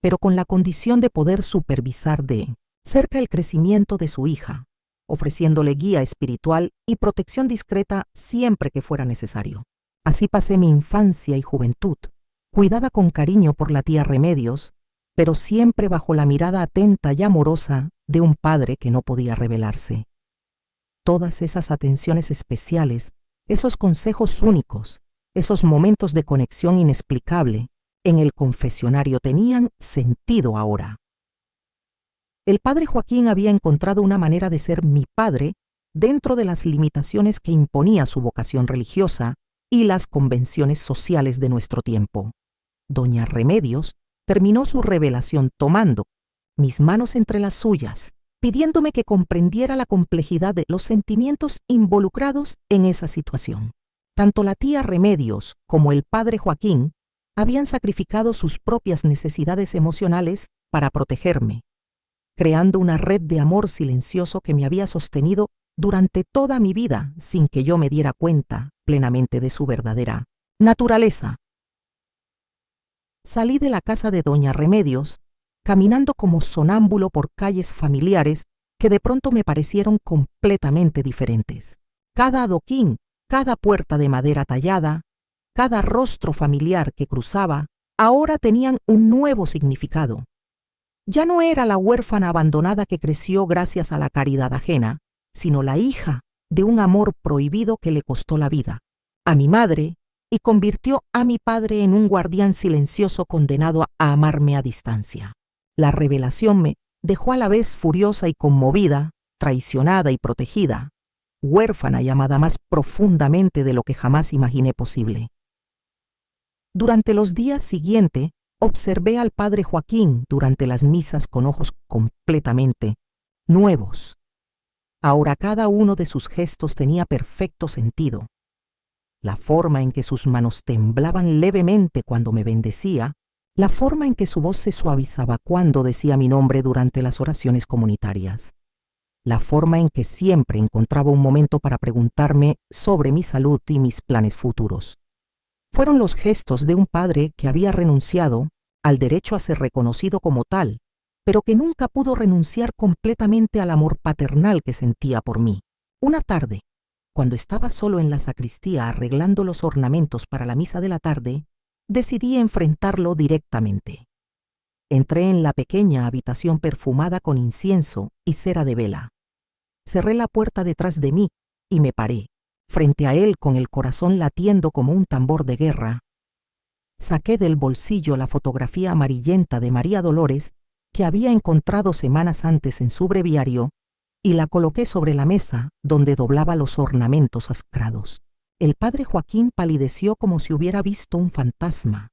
pero con la condición de poder supervisar de cerca el crecimiento de su hija, ofreciéndole guía espiritual y protección discreta siempre que fuera necesario. Así pasé mi infancia y juventud, cuidada con cariño por la tía Remedios, pero siempre bajo la mirada atenta y amorosa de un padre que no podía rebelarse. Todas esas atenciones especiales, esos consejos únicos, esos momentos de conexión inexplicable en el confesionario tenían sentido ahora. El padre Joaquín había encontrado una manera de ser mi padre dentro de las limitaciones que imponía su vocación religiosa y las convenciones sociales de nuestro tiempo. Doña Remedios terminó su revelación tomando mis manos entre las suyas, pidiéndome que comprendiera la complejidad de los sentimientos involucrados en esa situación. Tanto la tía Remedios como el padre Joaquín habían sacrificado sus propias necesidades emocionales para protegerme, creando una red de amor silencioso que me había sostenido durante toda mi vida sin que yo me diera cuenta plenamente de su verdadera naturaleza. Salí de la casa de doña Remedios, caminando como sonámbulo por calles familiares que de pronto me parecieron completamente diferentes. Cada adoquín, cada puerta de madera tallada, cada rostro familiar que cruzaba, ahora tenían un nuevo significado. Ya no era la huérfana abandonada que creció gracias a la caridad ajena, sino la hija de un amor prohibido que le costó la vida a mi madre y convirtió a mi padre en un guardián silencioso condenado a amarme a distancia. La revelación me dejó a la vez furiosa y conmovida, traicionada y protegida, huérfana y amada más profundamente de lo que jamás imaginé posible. Durante los días siguientes, observé al padre Joaquín durante las misas con ojos completamente nuevos. Ahora cada uno de sus gestos tenía perfecto sentido. La forma en que sus manos temblaban levemente cuando me bendecía, la forma en que su voz se suavizaba cuando decía mi nombre durante las oraciones comunitarias, la forma en que siempre encontraba un momento para preguntarme sobre mi salud y mis planes futuros. Fueron los gestos de un padre que había renunciado al derecho a ser reconocido como tal, pero que nunca pudo renunciar completamente al amor paternal que sentía por mí. Una tarde, cuando estaba solo en la sacristía arreglando los ornamentos para la misa de la tarde, decidí enfrentarlo directamente. Entré en la pequeña habitación perfumada con incienso y cera de vela. Cerré la puerta detrás de mí y me paré, frente a él con el corazón latiendo como un tambor de guerra. Saqué del bolsillo la fotografía amarillenta de María Dolores que había encontrado semanas antes en su breviario y la coloqué sobre la mesa donde doblaba los ornamentos ascrados. El padre Joaquín palideció como si hubiera visto un fantasma.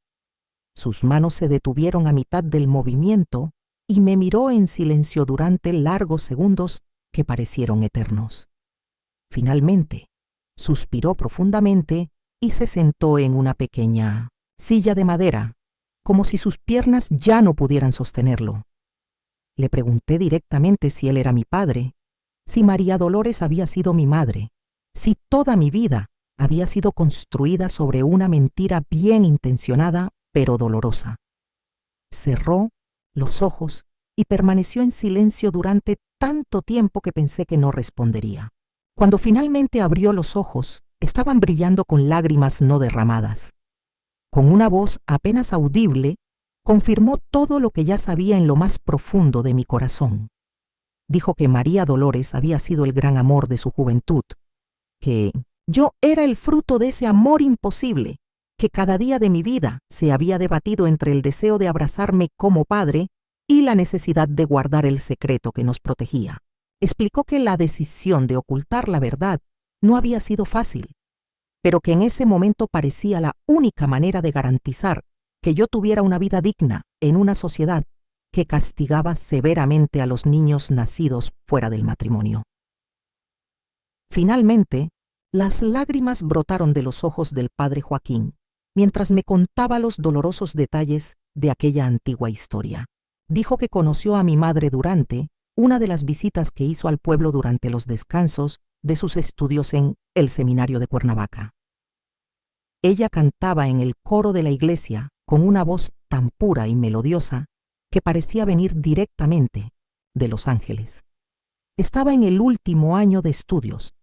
Sus manos se detuvieron a mitad del movimiento y me miró en silencio durante largos segundos que parecieron eternos. Finalmente, suspiró profundamente y se sentó en una pequeña silla de madera, como si sus piernas ya no pudieran sostenerlo. Le pregunté directamente si él era mi padre, si María Dolores había sido mi madre, si toda mi vida había sido construida sobre una mentira bien intencionada pero dolorosa. Cerró los ojos y permaneció en silencio durante tanto tiempo que pensé que no respondería. Cuando finalmente abrió los ojos, estaban brillando con lágrimas no derramadas. Con una voz apenas audible, confirmó todo lo que ya sabía en lo más profundo de mi corazón. Dijo que María Dolores había sido el gran amor de su juventud, que yo era el fruto de ese amor imposible, que cada día de mi vida se había debatido entre el deseo de abrazarme como padre y la necesidad de guardar el secreto que nos protegía. Explicó que la decisión de ocultar la verdad no había sido fácil, pero que en ese momento parecía la única manera de garantizar que yo tuviera una vida digna en una sociedad que castigaba severamente a los niños nacidos fuera del matrimonio. Finalmente, las lágrimas brotaron de los ojos del padre Joaquín, mientras me contaba los dolorosos detalles de aquella antigua historia. Dijo que conoció a mi madre durante una de las visitas que hizo al pueblo durante los descansos de sus estudios en el seminario de Cuernavaca. Ella cantaba en el coro de la iglesia con una voz tan pura y melodiosa que parecía venir directamente de Los Ángeles. Estaba en el último año de estudios,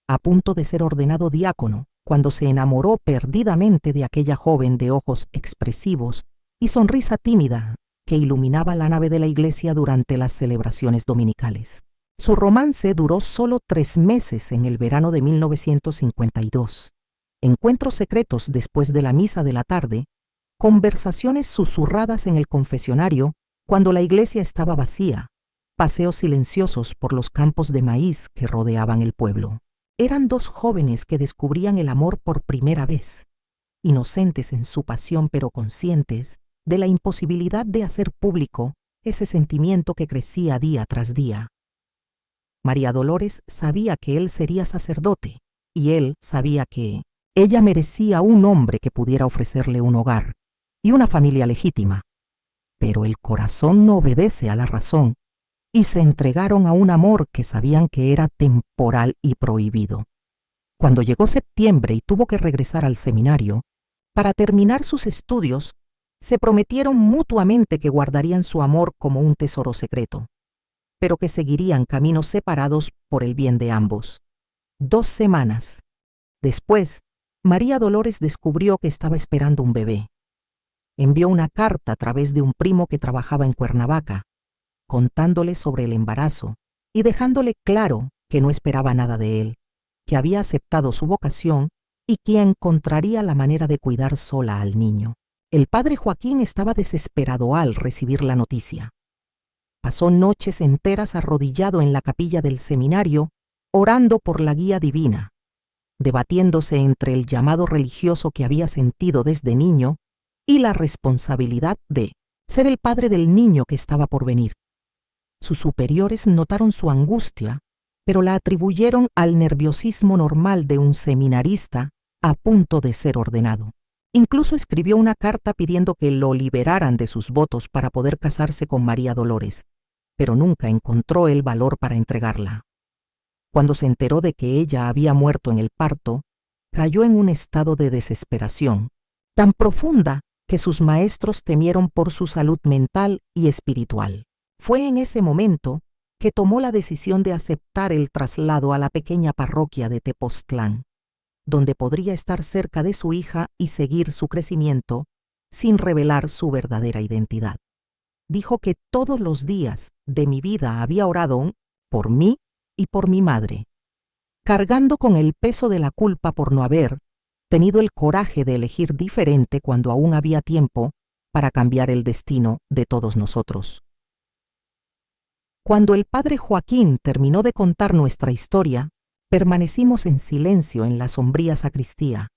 a punto de ser ordenado diácono, cuando se enamoró perdidamente de aquella joven de ojos expresivos y sonrisa tímida que iluminaba la nave de la iglesia durante las celebraciones dominicales. Su romance duró solo 3 meses en el verano de 1952. Encuentros secretos después de la misa de la tarde, conversaciones susurradas en el confesionario cuando la iglesia estaba vacía, paseos silenciosos por los campos de maíz que rodeaban el pueblo. Eran 2 jóvenes que descubrían el amor por primera vez, inocentes en su pasión pero conscientes de la imposibilidad de hacer público ese sentimiento que crecía día tras día. María Dolores sabía que él sería sacerdote y él sabía que ella merecía un hombre que pudiera ofrecerle un hogar y una familia legítima. Pero el corazón no obedece a la razón y se entregaron a un amor que sabían que era temporal y prohibido. Cuando llegó septiembre y tuvo que regresar al seminario, para terminar sus estudios, se prometieron mutuamente que guardarían su amor como un tesoro secreto, pero que seguirían caminos separados por el bien de ambos. 2 semanas después, María Dolores descubrió que estaba esperando un bebé. Envió una carta a través de un primo que trabajaba en Cuernavaca, contándole sobre el embarazo y dejándole claro que no esperaba nada de él, que había aceptado su vocación y que encontraría la manera de cuidar sola al niño. El padre Joaquín estaba desesperado al recibir la noticia. Pasó noches enteras arrodillado en la capilla del seminario, orando por la guía divina, debatiéndose entre el llamado religioso que había sentido desde niño y la responsabilidad de ser el padre del niño que estaba por venir. Sus superiores notaron su angustia, pero la atribuyeron al nerviosismo normal de un seminarista a punto de ser ordenado. Incluso escribió una carta pidiendo que lo liberaran de sus votos para poder casarse con María Dolores, pero nunca encontró el valor para entregarla. Cuando se enteró de que ella había muerto en el parto, cayó en un estado de desesperación, tan profunda que sus maestros temieron por su salud mental y espiritual. Fue en ese momento que tomó la decisión de aceptar el traslado a la pequeña parroquia de Tepoztlán, donde podría estar cerca de su hija y seguir su crecimiento sin revelar su verdadera identidad. Dijo que todos los días de mi vida había orado por mí y por mi madre, cargando con el peso de la culpa por no haber tenido el coraje de elegir diferente cuando aún había tiempo para cambiar el destino de todos nosotros. Cuando el padre Joaquín terminó de contar nuestra historia, permanecimos en silencio en la sombría sacristía,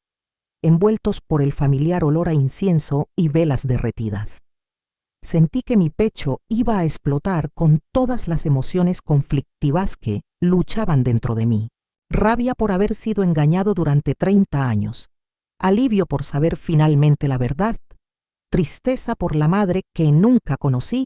envueltos por el familiar olor a incienso y velas derretidas. Sentí que mi pecho iba a explotar con todas las emociones conflictivas que luchaban dentro de mí. Rabia por haber sido engañado durante 30 años, alivio por saber finalmente la verdad, tristeza por la madre que nunca conocí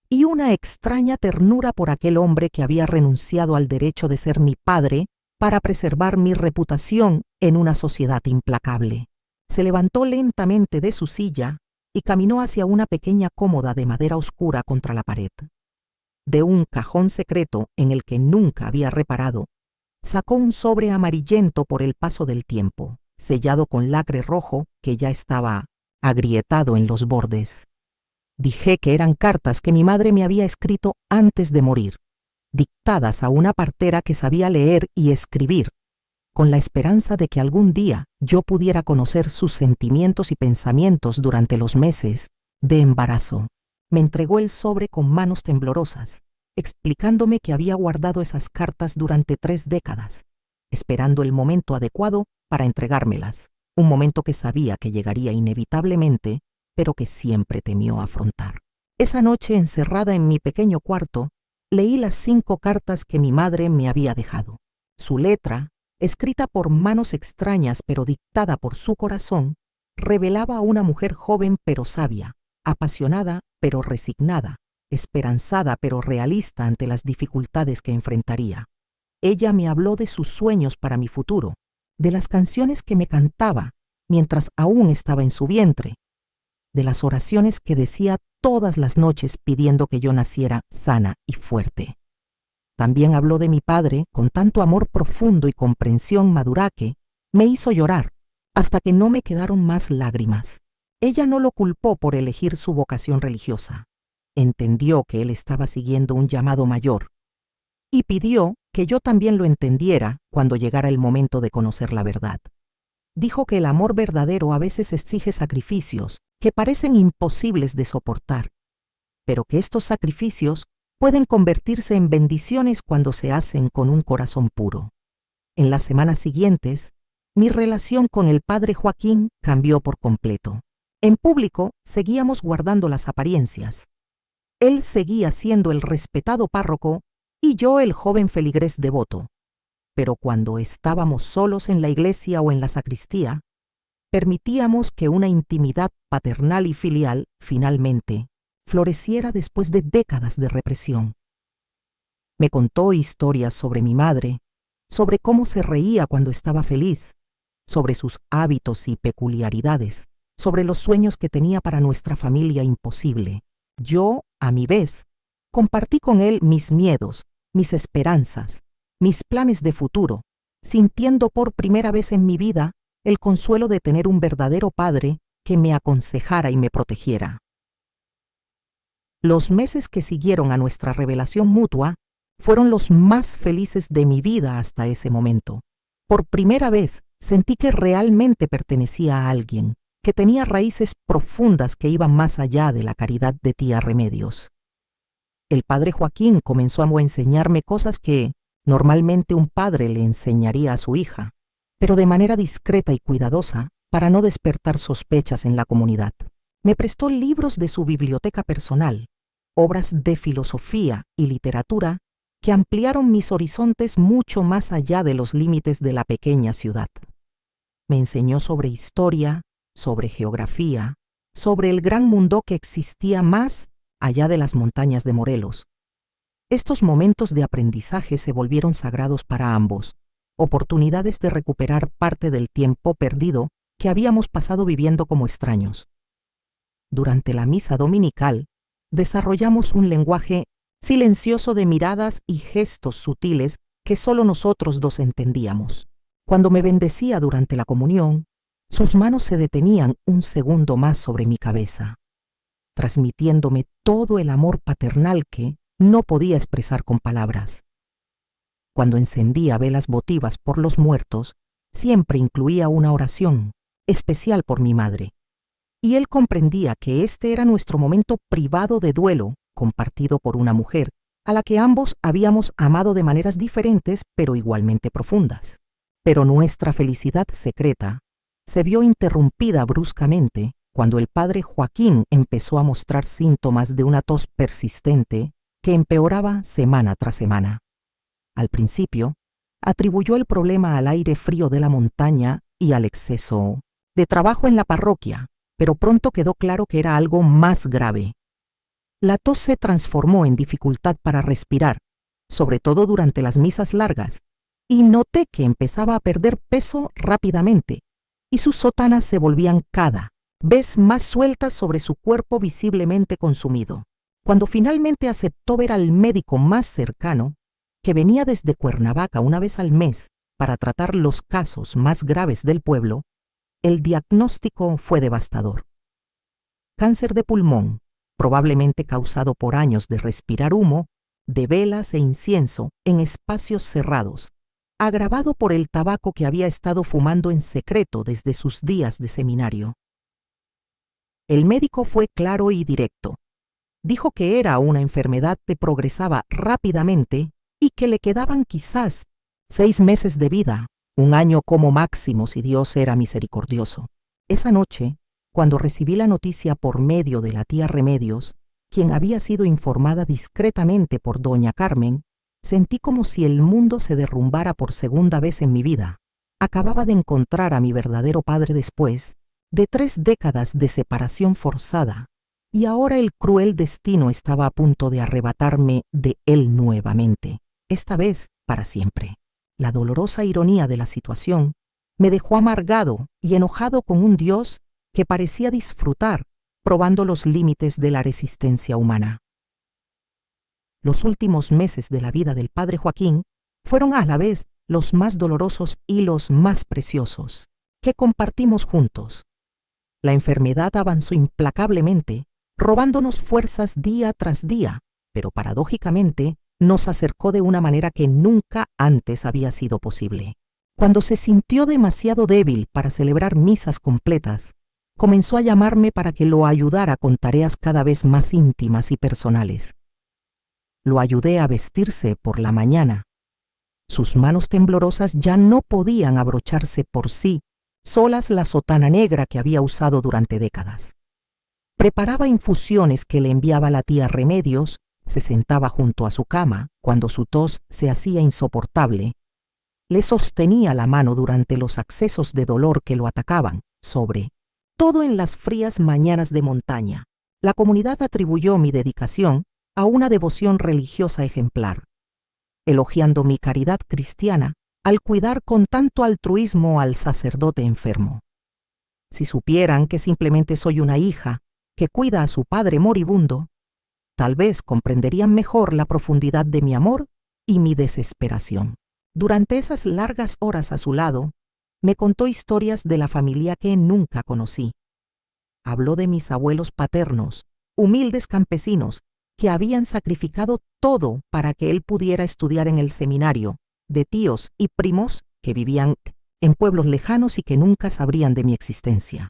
y una extraña ternura por aquel hombre que había renunciado al derecho de ser mi padre para preservar mi reputación en una sociedad implacable. Se levantó lentamente de su silla y caminó hacia una pequeña cómoda de madera oscura contra la pared. De un cajón secreto en el que nunca había reparado, sacó un sobre amarillento por el paso del tiempo, sellado con lacre rojo que ya estaba agrietado en los bordes. Dije que eran cartas que mi madre me había escrito antes de morir, dictadas a una partera que sabía leer y escribir, con la esperanza de que algún día yo pudiera conocer sus sentimientos y pensamientos durante los meses de embarazo. Me entregó el sobre con manos temblorosas, explicándome que había guardado esas cartas durante 3 décadas, esperando el momento adecuado para entregármelas, un momento que sabía que llegaría inevitablemente, pero que siempre temió afrontar. Esa noche, encerrada en mi pequeño cuarto, leí las 5 cartas que mi madre me había dejado. Su letra, escrita por manos extrañas pero dictada por su corazón, revelaba a una mujer joven pero sabia, apasionada pero resignada, esperanzada pero realista ante las dificultades que enfrentaría. Ella me habló de sus sueños para mi futuro, de las canciones que me cantaba mientras aún estaba en su vientre, de las oraciones que decía todas las noches pidiendo que yo naciera sana y fuerte. También habló de mi padre con tanto amor profundo y comprensión madura que me hizo llorar hasta que no me quedaron más lágrimas. Ella no lo culpó por elegir su vocación religiosa. Entendió que él estaba siguiendo un llamado mayor y pidió que yo también lo entendiera cuando llegara el momento de conocer la verdad. Dijo que el amor verdadero a veces exige sacrificios que parecen imposibles de soportar, pero que estos sacrificios pueden convertirse en bendiciones cuando se hacen con un corazón puro. En las semanas siguientes, mi relación con el padre Joaquín cambió por completo. En público seguíamos guardando las apariencias. Él seguía siendo el respetado párroco y yo el joven feligrés devoto. Pero cuando estábamos solos en la iglesia o en la sacristía, permitíamos que una intimidad paternal y filial finalmente floreciera después de décadas de represión. Me contó historias sobre mi madre, sobre cómo se reía cuando estaba feliz, sobre sus hábitos y peculiaridades, sobre los sueños que tenía para nuestra familia imposible. Yo, a mi vez, compartí con él mis miedos, mis esperanzas, mis planes de futuro, sintiendo por primera vez en mi vida el consuelo de tener un verdadero padre que me aconsejara y me protegiera. Los meses que siguieron a nuestra revelación mutua fueron los más felices de mi vida hasta ese momento. Por primera vez sentí que realmente pertenecía a alguien, que tenía raíces profundas que iban más allá de la caridad de tía Remedios. El padre Joaquín comenzó a enseñarme cosas que normalmente un padre le enseñaría a su hija, pero de manera discreta y cuidadosa para no despertar sospechas en la comunidad. Me prestó libros de su biblioteca personal, obras de filosofía y literatura que ampliaron mis horizontes mucho más allá de los límites de la pequeña ciudad. Me enseñó sobre historia, sobre geografía, sobre el gran mundo que existía más allá de las montañas de Morelos. Estos momentos de aprendizaje se volvieron sagrados para ambos, oportunidades de recuperar parte del tiempo perdido que habíamos pasado viviendo como extraños. Durante la misa dominical, desarrollamos un lenguaje silencioso de miradas y gestos sutiles que solo nosotros dos entendíamos. Cuando me bendecía durante la comunión, sus manos se detenían un segundo más sobre mi cabeza, transmitiéndome todo el amor paternal que no podía expresar con palabras. Cuando encendía velas votivas por los muertos, siempre incluía una oración especial por mi madre, y él comprendía que este era nuestro momento privado de duelo compartido por una mujer a la que ambos habíamos amado de maneras diferentes pero igualmente profundas. Pero nuestra felicidad secreta se vio interrumpida bruscamente cuando el padre Joaquín empezó a mostrar síntomas de una tos persistente que empeoraba semana tras semana. Al principio, atribuyó el problema al aire frío de la montaña y al exceso de trabajo en la parroquia, pero pronto quedó claro que era algo más grave. La tos se transformó en dificultad para respirar, sobre todo durante las misas largas, y noté que empezaba a perder peso rápidamente, y sus sotanas se volvían cada vez más sueltas sobre su cuerpo visiblemente consumido. Cuando finalmente aceptó ver al médico más cercano, que venía desde Cuernavaca una vez al mes para tratar los casos más graves del pueblo, el diagnóstico fue devastador. Cáncer de pulmón, probablemente causado por años de respirar humo, de velas e incienso en espacios cerrados, agravado por el tabaco que había estado fumando en secreto desde sus días de seminario. El médico fue claro y directo. Dijo que era una enfermedad que progresaba rápidamente y que le quedaban quizás 6 meses de vida, 1 año como máximo si Dios era misericordioso. Esa noche, cuando recibí la noticia por medio de la tía Remedios, quien había sido informada discretamente por doña Carmen, sentí como si el mundo se derrumbara por segunda vez en mi vida. Acababa de encontrar a mi verdadero padre después de 3 décadas de separación forzada, y ahora el cruel destino estaba a punto de arrebatarme de él nuevamente, esta vez para siempre. La dolorosa ironía de la situación me dejó amargado y enojado con un Dios que parecía disfrutar probando los límites de la resistencia humana. Los últimos meses de la vida del padre Joaquín fueron a la vez los más dolorosos y los más preciosos que compartimos juntos. La enfermedad avanzó implacablemente, robándonos fuerzas día tras día, pero paradójicamente nos acercó de una manera que nunca antes había sido posible. Cuando se sintió demasiado débil para celebrar misas completas, comenzó a llamarme para que lo ayudara con tareas cada vez más íntimas y personales. Lo ayudé a vestirse por la mañana. Sus manos temblorosas ya no podían abrocharse por sí solas la sotana negra que había usado durante décadas. Preparaba infusiones que le enviaba la tía Remedios, se sentaba junto a su cama cuando su tos se hacía insoportable, le sostenía la mano durante los accesos de dolor que lo atacaban, sobre todo en las frías mañanas de montaña. La comunidad atribuyó mi dedicación a una devoción religiosa ejemplar, elogiando mi caridad cristiana al cuidar con tanto altruismo al sacerdote enfermo. Si supieran que simplemente soy una hija que cuida a su padre moribundo, tal vez comprenderían mejor la profundidad de mi amor y mi desesperación. Durante esas largas horas a su lado, me contó historias de la familia que nunca conocí. Habló de mis abuelos paternos, humildes campesinos, que habían sacrificado todo para que él pudiera estudiar en el seminario, de tíos y primos que vivían en pueblos lejanos y que nunca sabrían de mi existencia.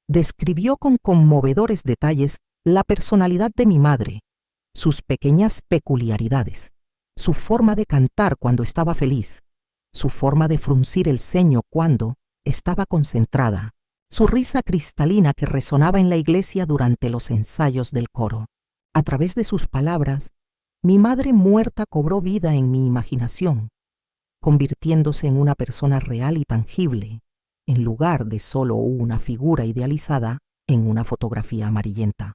Describió con conmovedores detalles la personalidad de mi madre, sus pequeñas peculiaridades, su forma de cantar cuando estaba feliz, su forma de fruncir el ceño cuando estaba concentrada, su risa cristalina que resonaba en la iglesia durante los ensayos del coro. A través de sus palabras, mi madre muerta cobró vida en mi imaginación, convirtiéndose en una persona real y tangible, en lugar de solo una figura idealizada en una fotografía amarillenta.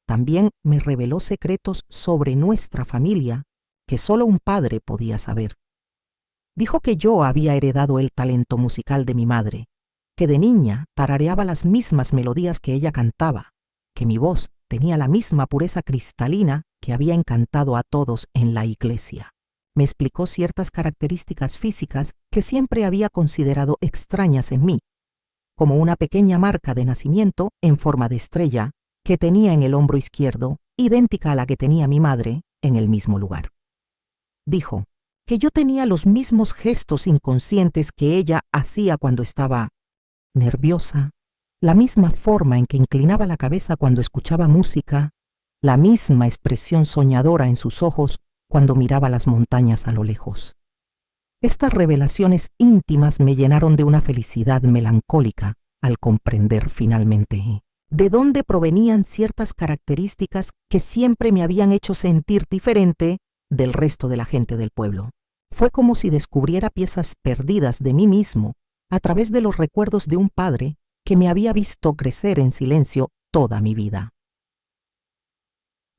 También me reveló secretos sobre nuestra familia que solo un padre podía saber. Dijo que yo había heredado el talento musical de mi madre, que de niña tarareaba las mismas melodías que ella cantaba, que mi voz tenía la misma pureza cristalina que había encantado a todos en la iglesia. Me explicó ciertas características físicas que siempre había considerado extrañas en mí, como una pequeña marca de nacimiento en forma de estrella que tenía en el hombro izquierdo, idéntica a la que tenía mi madre en el mismo lugar. Dijo que yo tenía los mismos gestos inconscientes que ella hacía cuando estaba nerviosa, la misma forma en que inclinaba la cabeza cuando escuchaba música, la misma expresión soñadora en sus ojos cuando miraba las montañas a lo lejos. Estas revelaciones íntimas me llenaron de una felicidad melancólica al comprender finalmente de dónde provenían ciertas características que siempre me habían hecho sentir diferente del resto de la gente del pueblo. Fue como si descubriera piezas perdidas de mí mismo a través de los recuerdos de un padre que me había visto crecer en silencio toda mi vida.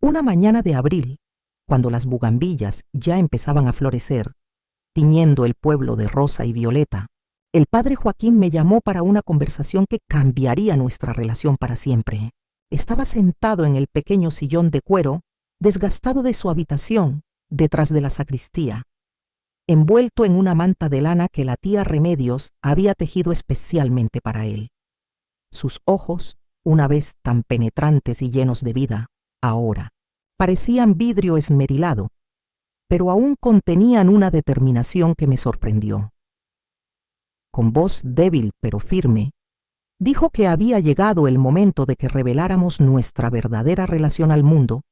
Una mañana de abril, cuando las bugambillas ya empezaban a florecer, tiñendo el pueblo de rosa y violeta, el padre Joaquín me llamó para una conversación que cambiaría nuestra relación para siempre. Estaba sentado en el pequeño sillón de cuero, desgastado de su habitación, detrás de la sacristía, envuelto en una manta de lana que la tía Remedios había tejido especialmente para él. Sus ojos, una vez tan penetrantes y llenos de vida, ahora parecían vidrio esmerilado, pero aún contenían una determinación que me sorprendió. Con voz débil pero firme, dijo que había llegado el momento de que reveláramos nuestra verdadera relación al mundo,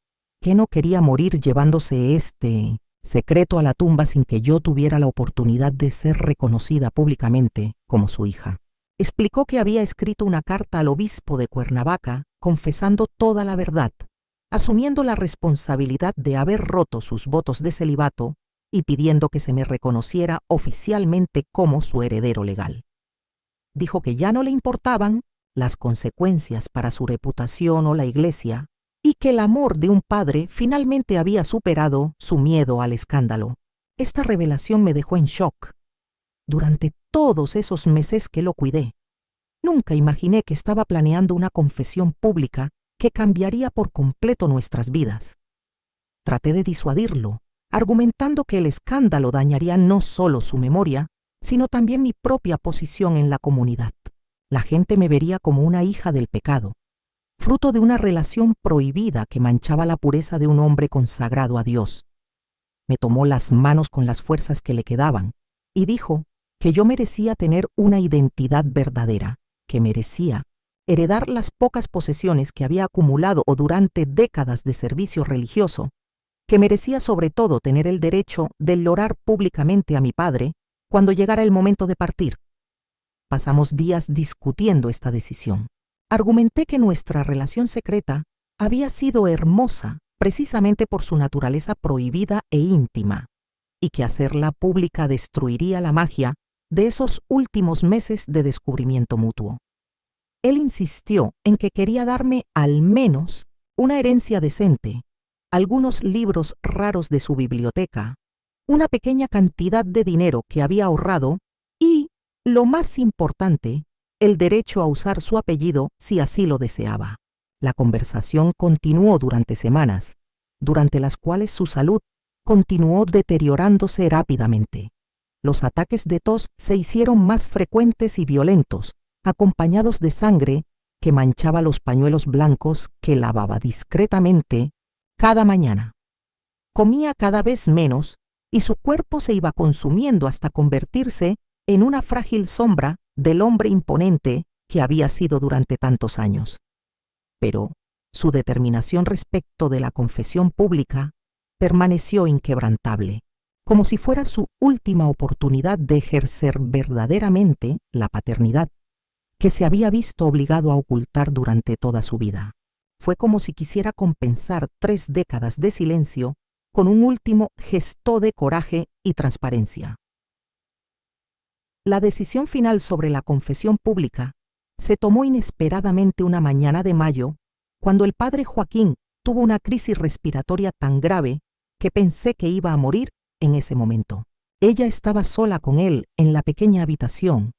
que no quería morir llevándose este secreto a la tumba sin que yo tuviera la oportunidad de ser reconocida públicamente como su hija. Explicó que había escrito una carta al obispo de Cuernavaca confesando toda la verdad, asumiendo la responsabilidad de haber roto sus votos de celibato y pidiendo que se me reconociera oficialmente como su heredero legal. Dijo que ya no le importaban las consecuencias para su reputación o la iglesia, y que el amor de un padre finalmente había superado su miedo al escándalo. Esta revelación me dejó en shock. Durante todos esos meses que lo cuidé, nunca imaginé que estaba planeando una confesión pública que cambiaría por completo nuestras vidas. Traté de disuadirlo, argumentando que el escándalo dañaría no solo su memoria, sino también mi propia posición en la comunidad. La gente me vería como una hija del pecado, fruto de una relación prohibida que manchaba la pureza de un hombre consagrado a Dios. Me tomó las manos con las fuerzas que le quedaban y dijo que yo merecía tener una identidad verdadera, que merecía heredar las pocas posesiones que había acumulado durante décadas de servicio religioso, que merecía sobre todo tener el derecho de llorar públicamente a mi padre cuando llegara el momento de partir. Pasamos días discutiendo esta decisión. Argumenté que nuestra relación secreta había sido hermosa precisamente por su naturaleza prohibida e íntima, y que hacerla pública destruiría la magia de esos últimos meses de descubrimiento mutuo. Él insistió en que quería darme al menos una herencia decente, algunos libros raros de su biblioteca, una pequeña cantidad de dinero que había ahorrado y, lo más importante, el derecho a usar su apellido si así lo deseaba. La conversación continuó durante semanas, durante las cuales su salud continuó deteriorándose rápidamente. Los ataques de tos se hicieron más frecuentes y violentos, acompañados de sangre que manchaba los pañuelos blancos que lavaba discretamente cada mañana. Comía cada vez menos y su cuerpo se iba consumiendo hasta convertirse en una frágil sombra del hombre imponente que había sido durante tantos años. Pero su determinación respecto de la confesión pública permaneció inquebrantable, como si fuera su última oportunidad de ejercer verdaderamente la paternidad que se había visto obligado a ocultar durante toda su vida. Fue como si quisiera compensar 3 décadas de silencio con un último gesto de coraje y transparencia. La decisión final sobre la confesión pública se tomó inesperadamente una mañana de mayo, cuando el padre Joaquín tuvo una crisis respiratoria tan grave que pensé que iba a morir en ese momento. Ella estaba sola con él en la pequeña habitación,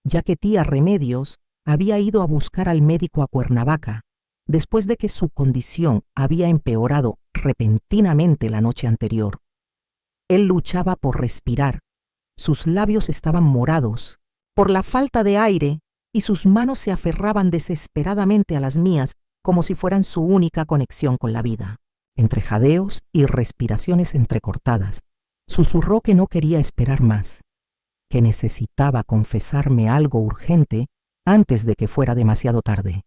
ya que tía Remedios había ido a buscar al médico a Cuernavaca, después de que su condición había empeorado repentinamente la noche anterior. Él luchaba por respirar, sus labios estaban morados por la falta de aire y sus manos se aferraban desesperadamente a las mías como si fueran su única conexión con la vida. Entre jadeos y respiraciones entrecortadas, susurró que no quería esperar más, que necesitaba confesarme algo urgente antes de que fuera demasiado tarde.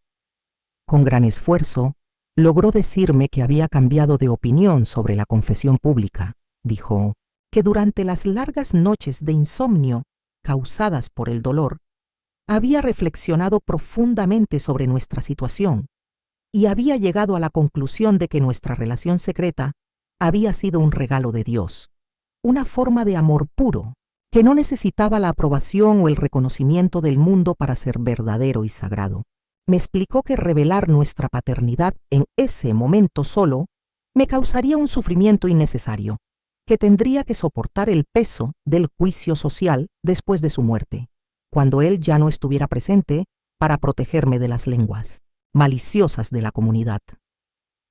Con gran esfuerzo, logró decirme que había cambiado de opinión sobre la confesión pública. Dijo que durante las largas noches de insomnio causadas por el dolor, había reflexionado profundamente sobre nuestra situación y había llegado a la conclusión de que nuestra relación secreta había sido un regalo de Dios, una forma de amor puro, que no necesitaba la aprobación o el reconocimiento del mundo para ser verdadero y sagrado. Me explicó que revelar nuestra paternidad en ese momento solo me causaría un sufrimiento innecesario, que tendría que soportar el peso del juicio social después de su muerte, cuando él ya no estuviera presente para protegerme de las lenguas maliciosas de la comunidad.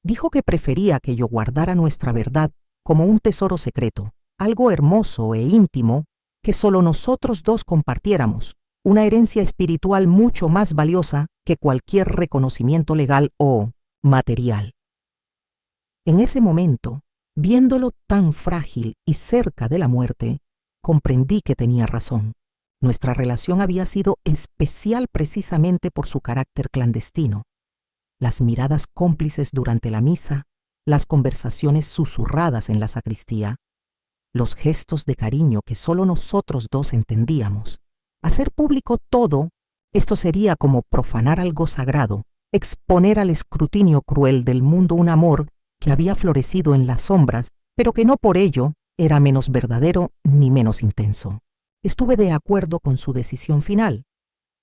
Dijo que prefería que yo guardara nuestra verdad como un tesoro secreto, algo hermoso e íntimo que solo nosotros dos compartiéramos, una herencia espiritual mucho más valiosa que cualquier reconocimiento legal o material. En ese momento, viéndolo tan frágil y cerca de la muerte, comprendí que tenía razón. Nuestra relación había sido especial precisamente por su carácter clandestino. Las miradas cómplices durante la misa, las conversaciones susurradas en la sacristía, los gestos de cariño que solo nosotros dos entendíamos. Hacer público todo esto sería como profanar algo sagrado, exponer al escrutinio cruel del mundo un amor que había florecido en las sombras, pero que no por ello era menos verdadero ni menos intenso. Estuve de acuerdo con su decisión final.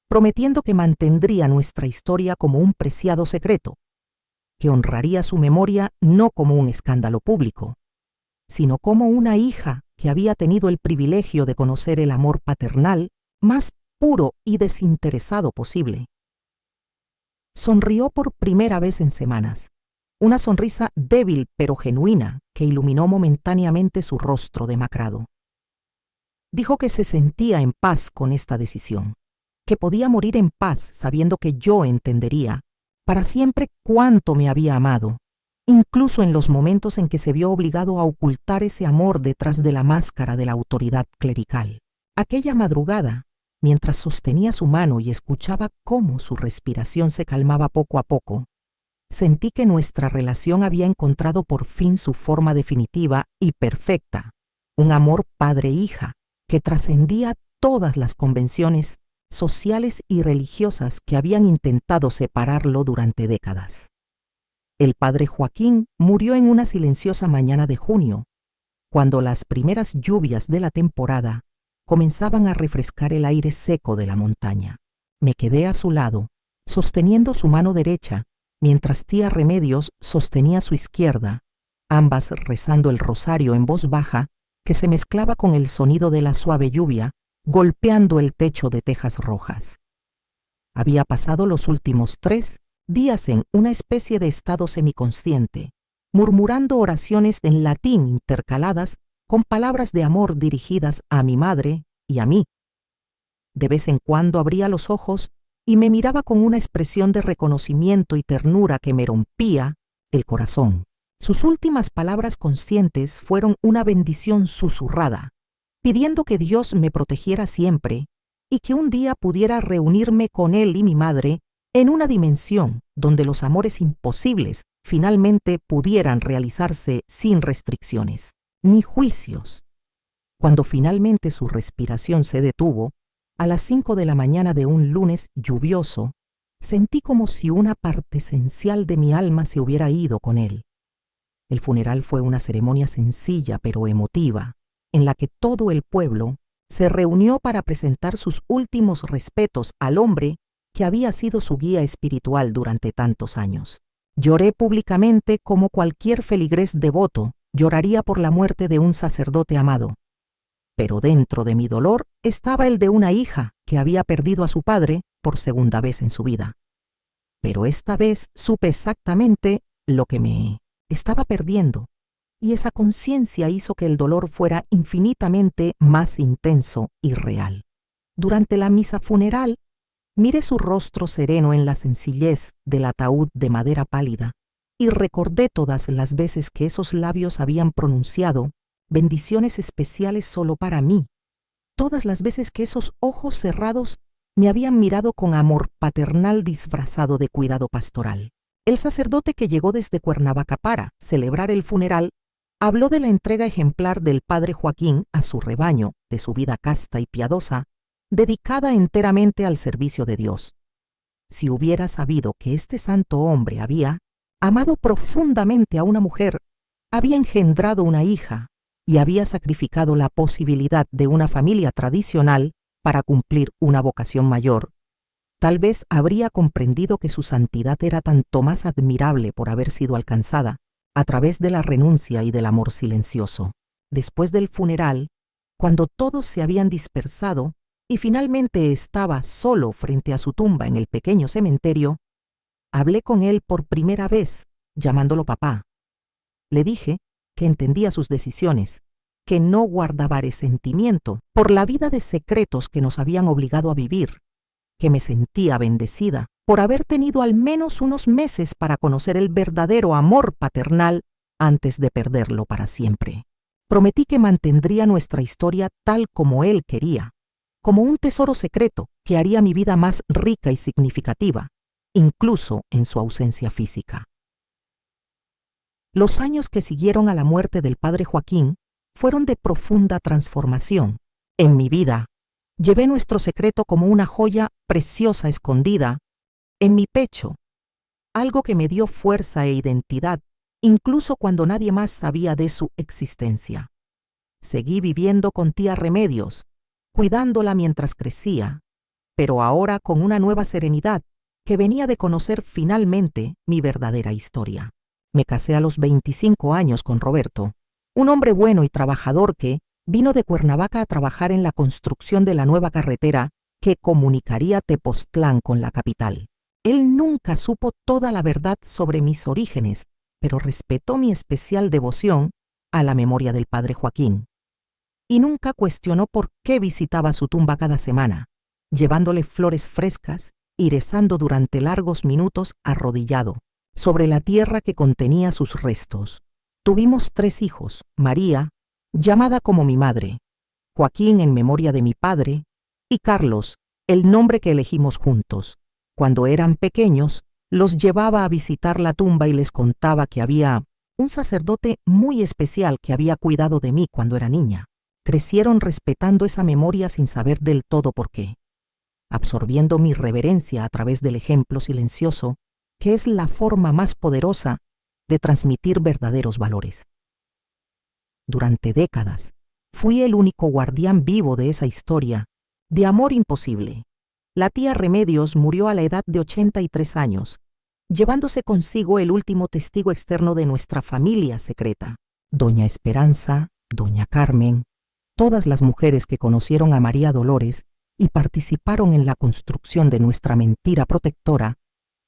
prometiendo que mantendría nuestra historia como un preciado secreto, que honraría su memoria no como un escándalo público, sino como una hija que había tenido el privilegio de conocer el amor paternal más puro y desinteresado posible. Sonrió por primera vez en semanas, una sonrisa débil pero genuina que iluminó momentáneamente su rostro demacrado. Dijo que se sentía en paz con esta decisión, que podía morir en paz sabiendo que yo entendería para siempre cuánto me había amado, incluso en los momentos en que se vio obligado a ocultar ese amor detrás de la máscara de la autoridad clerical. Aquella madrugada, mientras sostenía su mano y escuchaba cómo su respiración se calmaba poco a poco, sentí que nuestra relación había encontrado por fin su forma definitiva y perfecta, un amor padre-hija que trascendía todas las convenciones sociales y religiosas que habían intentado separarlo durante décadas. El padre Joaquín murió en una silenciosa mañana de junio, cuando las primeras lluvias de la temporada comenzaban a refrescar el aire seco de la montaña. Me quedé a su lado, sosteniendo su mano derecha, mientras tía Remedios sostenía su izquierda, ambas rezando el rosario en voz baja que se mezclaba con el sonido de la suave lluvia golpeando el techo de tejas rojas. Había pasado los últimos 3 días en una especie de estado semiconsciente, murmurando oraciones en latín intercaladas con palabras de amor dirigidas a mi madre y a mí. De vez en cuando abría los ojos y me miraba con una expresión de reconocimiento y ternura que me rompía el corazón. Sus últimas palabras conscientes fueron una bendición susurrada, pidiendo que Dios me protegiera siempre y que un día pudiera reunirme con él y mi madre en una dimensión donde los amores imposibles finalmente pudieran realizarse sin restricciones ni juicios. Cuando finalmente su respiración se detuvo, a las 5 de la mañana de un lunes lluvioso, sentí como si una parte esencial de mi alma se hubiera ido con él. El funeral fue una ceremonia sencilla pero emotiva, en la que todo el pueblo se reunió para presentar sus últimos respetos al hombre que había sido su guía espiritual durante tantos años. Lloré públicamente como cualquier feligrés devoto lloraría por la muerte de un sacerdote amado. Pero dentro de mi dolor estaba el de una hija que había perdido a su padre por segunda vez en su vida. Pero esta vez supe exactamente lo que me estaba perdiendo, y esa conciencia hizo que el dolor fuera infinitamente más intenso y real. Durante la misa funeral, miré su rostro sereno en la sencillez del ataúd de madera pálida y recordé todas las veces que esos labios habían pronunciado bendiciones especiales solo para mí, todas las veces que esos ojos cerrados me habían mirado con amor paternal disfrazado de cuidado pastoral. El sacerdote que llegó desde Cuernavaca para celebrar el funeral habló de la entrega ejemplar del padre Joaquín a su rebaño, de su vida casta y piadosa, dedicada enteramente al servicio de Dios. Si hubiera sabido que este santo hombre había amado profundamente a una mujer, había engendrado una hija y había sacrificado la posibilidad de una familia tradicional para cumplir una vocación mayor, tal vez habría comprendido que su santidad era tanto más admirable por haber sido alcanzada a través de la renuncia y del amor silencioso. Después del funeral, cuando todos se habían dispersado y finalmente estaba solo frente a su tumba en el pequeño cementerio, hablé con él por primera vez, llamándolo papá. Le dije que entendía sus decisiones, que no guardaba resentimiento por la vida de secretos que nos habían obligado a vivir, que me sentía bendecida por haber tenido al menos unos meses para conocer el verdadero amor paternal antes de perderlo para siempre. Prometí que mantendría nuestra historia tal como él quería, como un tesoro secreto que haría mi vida más rica y significativa, incluso en su ausencia física. Los años que siguieron a la muerte del padre Joaquín fueron de profunda transformación. En mi vida, llevé nuestro secreto como una joya preciosa escondida en mi pecho, algo que me dio fuerza e identidad, incluso cuando nadie más sabía de su existencia. Seguí viviendo con tía Remedios, cuidándola mientras crecía, pero ahora con una nueva serenidad que venía de conocer finalmente mi verdadera historia. Me casé a los 25 años con Roberto, un hombre bueno y trabajador que vino de Cuernavaca a trabajar en la construcción de la nueva carretera que comunicaría Tepoztlán con la capital. Él nunca supo toda la verdad sobre mis orígenes, pero respetó mi especial devoción a la memoria del padre Joaquín. Y nunca cuestionó por qué visitaba su tumba cada semana, llevándole flores frescas y rezando durante largos minutos arrodillado sobre la tierra que contenía sus restos. Tuvimos 3 hijos: María, llamada como mi madre, Joaquín en memoria de mi padre, y Carlos, el nombre que elegimos juntos. Cuando eran pequeños, los llevaba a visitar la tumba y les contaba que había un sacerdote muy especial que había cuidado de mí cuando era niña. Crecieron respetando esa memoria sin saber del todo por qué, absorbiendo mi reverencia a través del ejemplo silencioso, que es la forma más poderosa de transmitir verdaderos valores. Durante décadas, fui el único guardián vivo de esa historia de amor imposible. La tía Remedios murió a la edad de 83 años, llevándose consigo el último testigo externo de nuestra familia secreta. Doña Esperanza, doña Carmen, todas las mujeres que conocieron a María Dolores y participaron en la construcción de nuestra mentira protectora,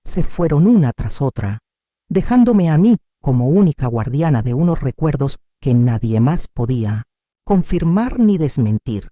se fueron una tras otra, dejándome a mí como única guardiana de unos recuerdos que nadie más podía confirmar ni desmentir.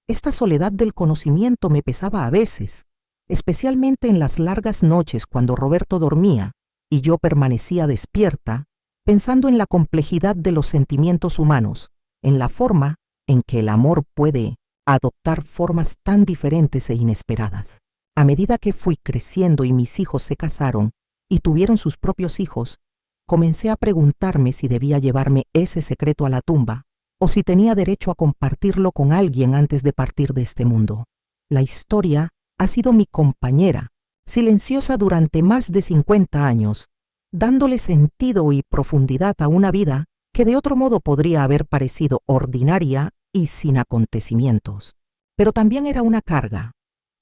Esta soledad del conocimiento me pesaba a veces, especialmente en las largas noches cuando Roberto dormía y yo permanecía despierta, pensando en la complejidad de los sentimientos humanos, en la forma en que el amor puede adoptar formas tan diferentes e inesperadas. A medida que fui creciendo y mis hijos se casaron y tuvieron sus propios hijos, comencé a preguntarme si debía llevarme ese secreto a la tumba o si tenía derecho a compartirlo con alguien antes de partir de este mundo. La historia ha sido mi compañera, silenciosa durante más de 50 años, dándole sentido y profundidad a una vida que de otro modo podría haber parecido ordinaria y sin acontecimientos. Pero también era una carga,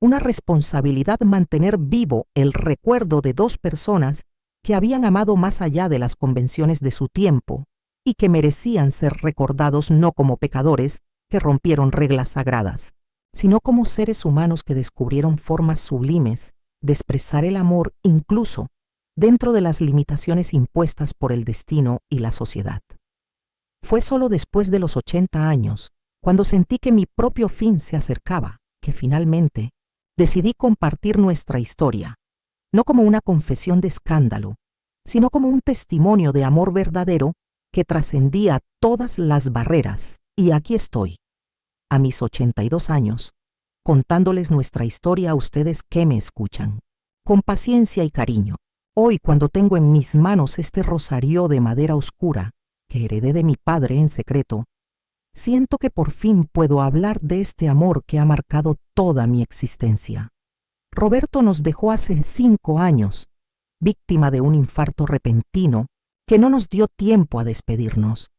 una responsabilidad mantener vivo el recuerdo de 2 personas que habían amado más allá de las convenciones de su tiempo y que merecían ser recordados no como pecadores que rompieron reglas sagradas, sino como seres humanos que descubrieron formas sublimes de expresar el amor incluso dentro de las limitaciones impuestas por el destino y la sociedad. Fue solo después de los 80 años, cuando sentí que mi propio fin se acercaba, que finalmente decidí compartir nuestra historia, no como una confesión de escándalo, sino como un testimonio de amor verdadero que trascendía todas las barreras. Y aquí estoy, a mis 82 años, contándoles nuestra historia a ustedes que me escuchan, con paciencia y cariño. Hoy, cuando tengo en mis manos este rosario de madera oscura que heredé de mi padre en secreto, siento que por fin puedo hablar de este amor que ha marcado toda mi existencia. Roberto nos dejó hace 5 años, víctima de un infarto repentino que no nos dio tiempo a despedirnos.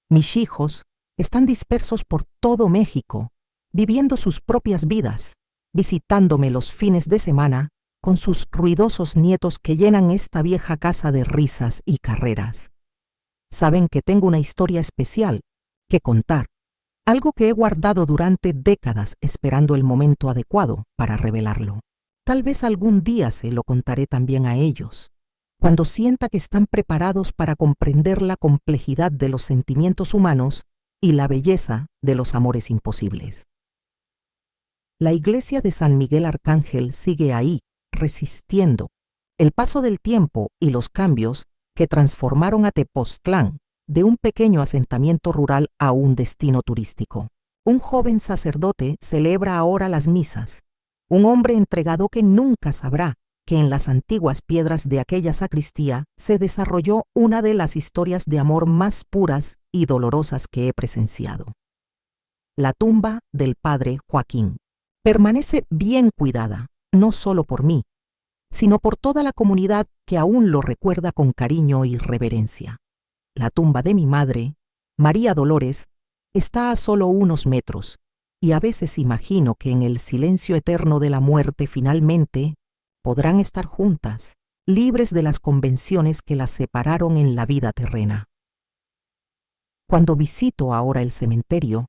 Mis hijos están dispersos por todo México, viviendo sus propias vidas, visitándome los fines de semana con sus ruidosos nietos que llenan esta vieja casa de risas y carreras. Saben que tengo una historia especial que contar, algo que he guardado durante décadas esperando el momento adecuado para revelarlo. Tal vez algún día se lo contaré también a ellos, cuando sienta que están preparados para comprender la complejidad de los sentimientos humanos y la belleza de los amores imposibles. La iglesia de San Miguel Arcángel sigue ahí, resistiendo el paso del tiempo y los cambios que transformaron a Tepoztlán de un pequeño asentamiento rural a un destino turístico. Un joven sacerdote celebra ahora las misas, un hombre entregado que nunca sabrá que en las antiguas piedras de aquella sacristía se desarrolló una de las historias de amor más puras y dolorosas que he presenciado. La tumba del padre Joaquín permanece bien cuidada, no solo por mí, sino por toda la comunidad que aún lo recuerda con cariño y reverencia. La tumba de mi madre, María Dolores, está a solo unos metros, y a veces imagino que en el silencio eterno de la muerte finalmente podrán estar juntas, libres de las convenciones que las separaron en la vida terrena. Cuando visito ahora el cementerio,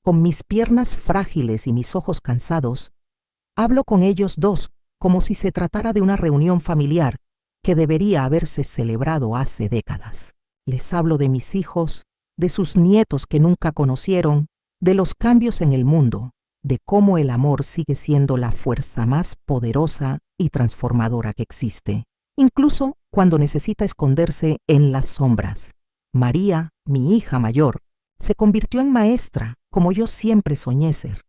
con mis piernas frágiles y mis ojos cansados, hablo con ellos dos como si se tratara de una reunión familiar que debería haberse celebrado hace décadas. Les hablo de mis hijos, de sus nietos que nunca conocieron, de los cambios en el mundo, de cómo el amor sigue siendo la fuerza más poderosa y transformadora que existe, incluso cuando necesita esconderse en las sombras. María, mi hija mayor, se convirtió en maestra, como yo siempre soñé ser.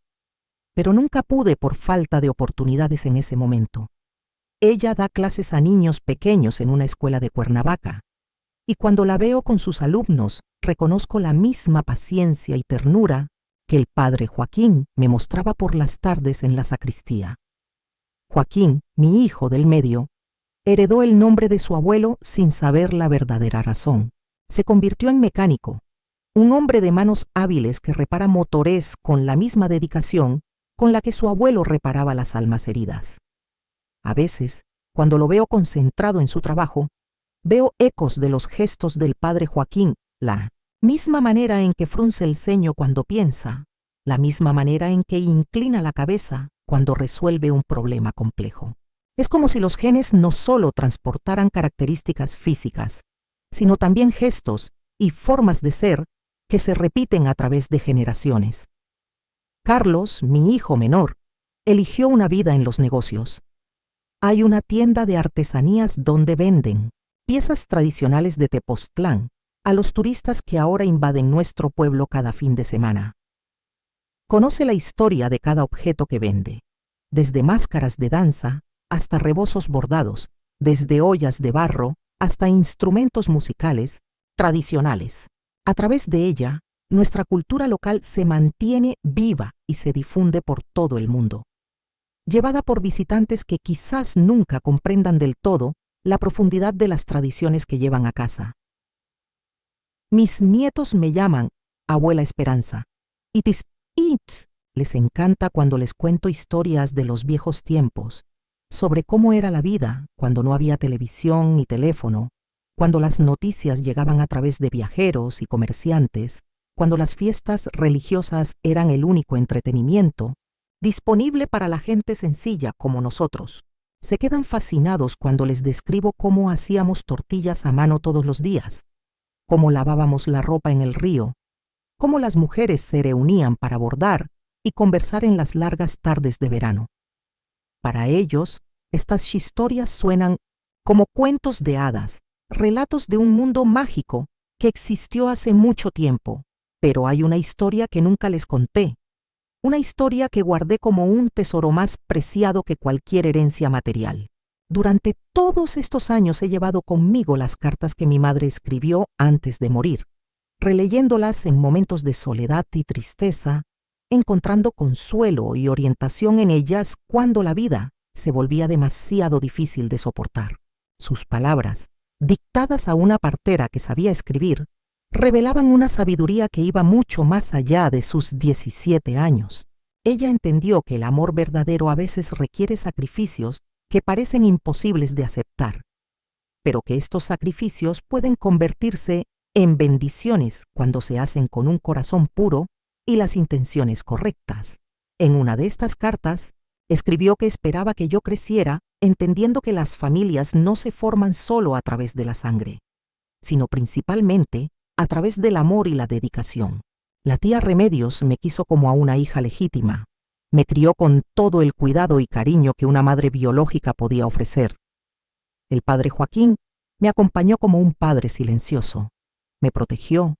Pero nunca pude por falta de oportunidades en ese momento. Ella da clases a niños pequeños en una escuela de Cuernavaca, y cuando la veo con sus alumnos, reconozco la misma paciencia y ternura que el padre Joaquín me mostraba por las tardes en la sacristía. Joaquín, mi hijo del medio, heredó el nombre de su abuelo sin saber la verdadera razón. Se convirtió en mecánico, un hombre de manos hábiles que repara motores con la misma dedicación con la que su abuelo reparaba las almas heridas. A veces, cuando lo veo concentrado en su trabajo, veo ecos de los gestos del padre Joaquín, la misma manera en que frunce el ceño cuando piensa, la misma manera en que inclina la cabeza cuando resuelve un problema complejo. Es como si los genes no solo transportaran características físicas, sino también gestos y formas de ser que se repiten a través de generaciones. Carlos, mi hijo menor, eligió una vida en los negocios. Hay una tienda de artesanías donde venden piezas tradicionales de Tepoztlán a los turistas que ahora invaden nuestro pueblo cada fin de semana. Conoce la historia de cada objeto que vende, desde máscaras de danza hasta rebozos bordados, desde ollas de barro hasta instrumentos musicales tradicionales. A través de ella, nuestra cultura local se mantiene viva y se difunde por todo el mundo, llevada por visitantes que quizás nunca comprendan del todo la profundidad de las tradiciones que llevan a casa. Mis nietos me llaman Abuela Esperanza. It les encanta cuando les cuento historias de los viejos tiempos, sobre cómo era la vida cuando no había televisión ni teléfono, cuando las noticias llegaban a través de viajeros y comerciantes, cuando las fiestas religiosas eran el único entretenimiento disponible para la gente sencilla como nosotros. Se quedan fascinados cuando les describo cómo hacíamos tortillas a mano todos los días, cómo lavábamos la ropa en el río, cómo las mujeres se reunían para bordar y conversar en las largas tardes de verano. Para ellos, estas historias suenan como cuentos de hadas, relatos de un mundo mágico que existió hace mucho tiempo, pero hay una historia que nunca les conté, una historia que guardé como un tesoro más preciado que cualquier herencia material. Durante todos estos años he llevado conmigo las cartas que mi madre escribió antes de morir, releyéndolas en momentos de soledad y tristeza, encontrando consuelo y orientación en ellas cuando la vida se volvía demasiado difícil de soportar. Sus palabras, dictadas a una partera que sabía escribir, revelaban una sabiduría que iba mucho más allá de sus 17 años. Ella entendió que el amor verdadero a veces requiere sacrificios que parecen imposibles de aceptar, pero que estos sacrificios pueden convertirse en bendiciones cuando se hacen con un corazón puro y las intenciones correctas. En una de estas cartas, escribió que esperaba que yo creciera entendiendo que las familias no se forman solo a través de la sangre, sino principalmente a través del amor y la dedicación. La tía Remedios me quiso como a una hija legítima. Me crió con todo el cuidado y cariño que una madre biológica podía ofrecer. El padre Joaquín me acompañó como un padre silencioso. Me protegió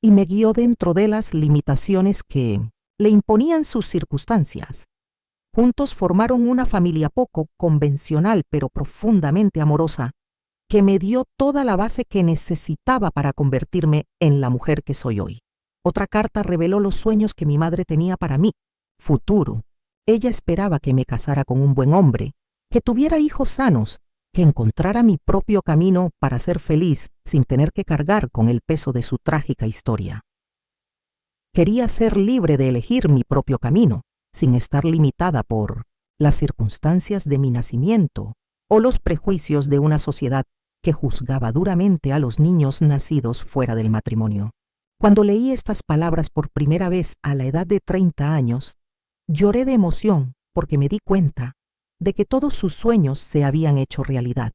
y me guió dentro de las limitaciones que le imponían sus circunstancias. Juntos formaron una familia poco convencional pero profundamente amorosa, que me dio toda la base que necesitaba para convertirme en la mujer que soy hoy. Otra carta reveló los sueños que mi madre tenía para mí, futuro. Ella esperaba que me casara con un buen hombre, que tuviera hijos sanos, que encontrara mi propio camino para ser feliz sin tener que cargar con el peso de su trágica historia. Quería ser libre de elegir mi propio camino, sin estar limitada por las circunstancias de mi nacimiento o los prejuicios de una sociedad que juzgaba duramente a los niños nacidos fuera del matrimonio. Cuando leí estas palabras por primera vez a la edad de 30 años, lloré de emoción porque me di cuenta de que todos sus sueños se habían hecho realidad.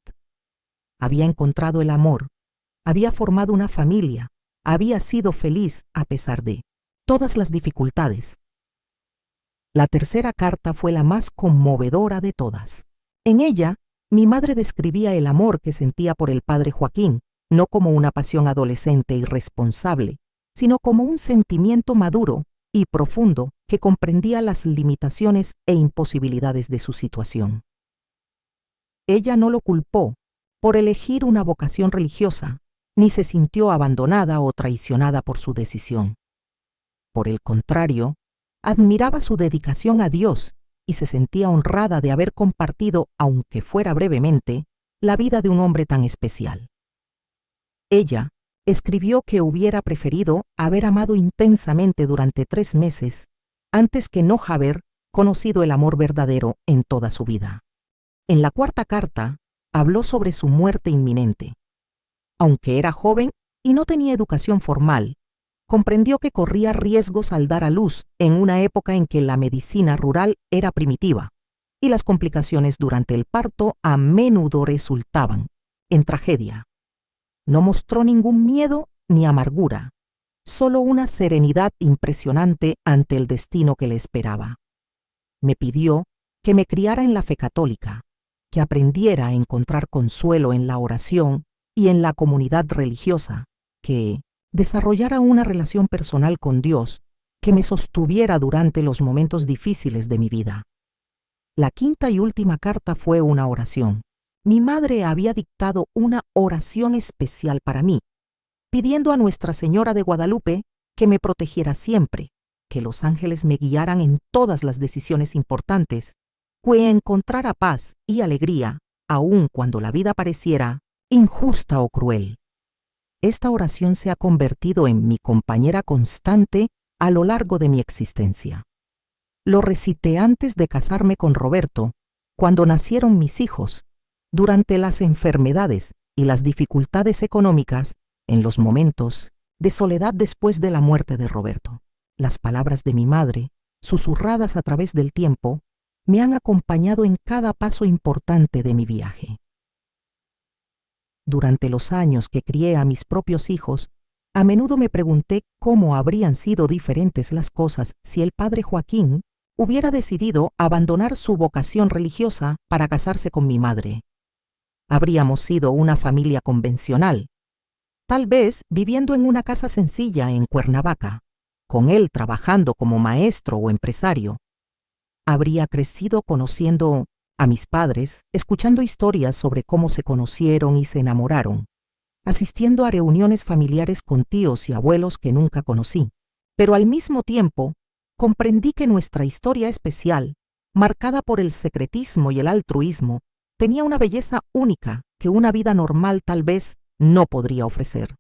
Había encontrado el amor, había formado una familia, había sido feliz a pesar de todas las dificultades. La tercera carta fue la más conmovedora de todas. En ella, mi madre describía el amor que sentía por el padre Joaquín, no como una pasión adolescente irresponsable, sino como un sentimiento maduro y profundo que comprendía las limitaciones e imposibilidades de su situación. Ella no lo culpó por elegir una vocación religiosa, ni se sintió abandonada o traicionada por su decisión. Por el contrario, admiraba su dedicación a Dios y se sentía honrada de haber compartido, aunque fuera brevemente, la vida de un hombre tan especial. Ella escribió que hubiera preferido haber amado intensamente durante 3 meses antes que no haber conocido el amor verdadero en toda su vida. En la cuarta carta, habló sobre su muerte inminente. Aunque era joven y no tenía educación formal, comprendió que corría riesgos al dar a luz en una época en que la medicina rural era primitiva y las complicaciones durante el parto a menudo resultaban en tragedia. No mostró ningún miedo ni amargura, solo una serenidad impresionante ante el destino que le esperaba. Me pidió que me criara en la fe católica, que aprendiera a encontrar consuelo en la oración y en la comunidad religiosa, que desarrollara una relación personal con Dios que me sostuviera durante los momentos difíciles de mi vida. La quinta y última carta fue una oración. Mi madre había dictado una oración especial para mí, pidiendo a Nuestra Señora de Guadalupe que me protegiera siempre, que los ángeles me guiaran en todas las decisiones importantes, que encontrara paz y alegría, aun cuando la vida pareciera injusta o cruel. Esta oración se ha convertido en mi compañera constante a lo largo de mi existencia. Lo recité antes de casarme con Roberto, cuando nacieron mis hijos, durante las enfermedades y las dificultades económicas, en los momentos de soledad después de la muerte de Roberto. Las palabras de mi madre, susurradas a través del tiempo, me han acompañado en cada paso importante de mi viaje. Durante los años que crié a mis propios hijos, a menudo me pregunté cómo habrían sido diferentes las cosas si el padre Joaquín hubiera decidido abandonar su vocación religiosa para casarse con mi madre. Habríamos sido una familia convencional, tal vez viviendo en una casa sencilla en Cuernavaca, con él trabajando como maestro o empresario. Habría crecido conociendo a mis padres, escuchando historias sobre cómo se conocieron y se enamoraron, asistiendo a reuniones familiares con tíos y abuelos que nunca conocí. Pero al mismo tiempo, comprendí que nuestra historia especial, marcada por el secretismo y el altruismo, tenía una belleza única que una vida normal tal vez no podría ofrecer.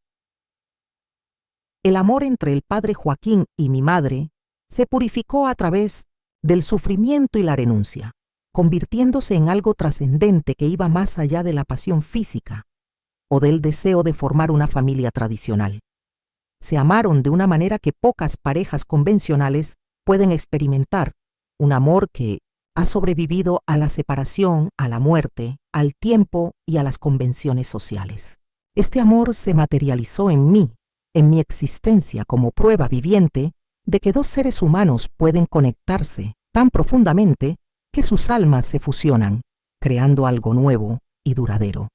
El amor entre el padre Joaquín y mi madre se purificó a través del sufrimiento y la renuncia, convirtiéndose en algo trascendente que iba más allá de la pasión física o del deseo de formar una familia tradicional. Se amaron de una manera que pocas parejas convencionales pueden experimentar, un amor que ha sobrevivido a la separación, a la muerte, al tiempo y a las convenciones sociales. Este amor se materializó en mí, en mi existencia como prueba viviente de que dos seres humanos pueden conectarse tan profundamente que sus almas se fusionan, creando algo nuevo y duradero.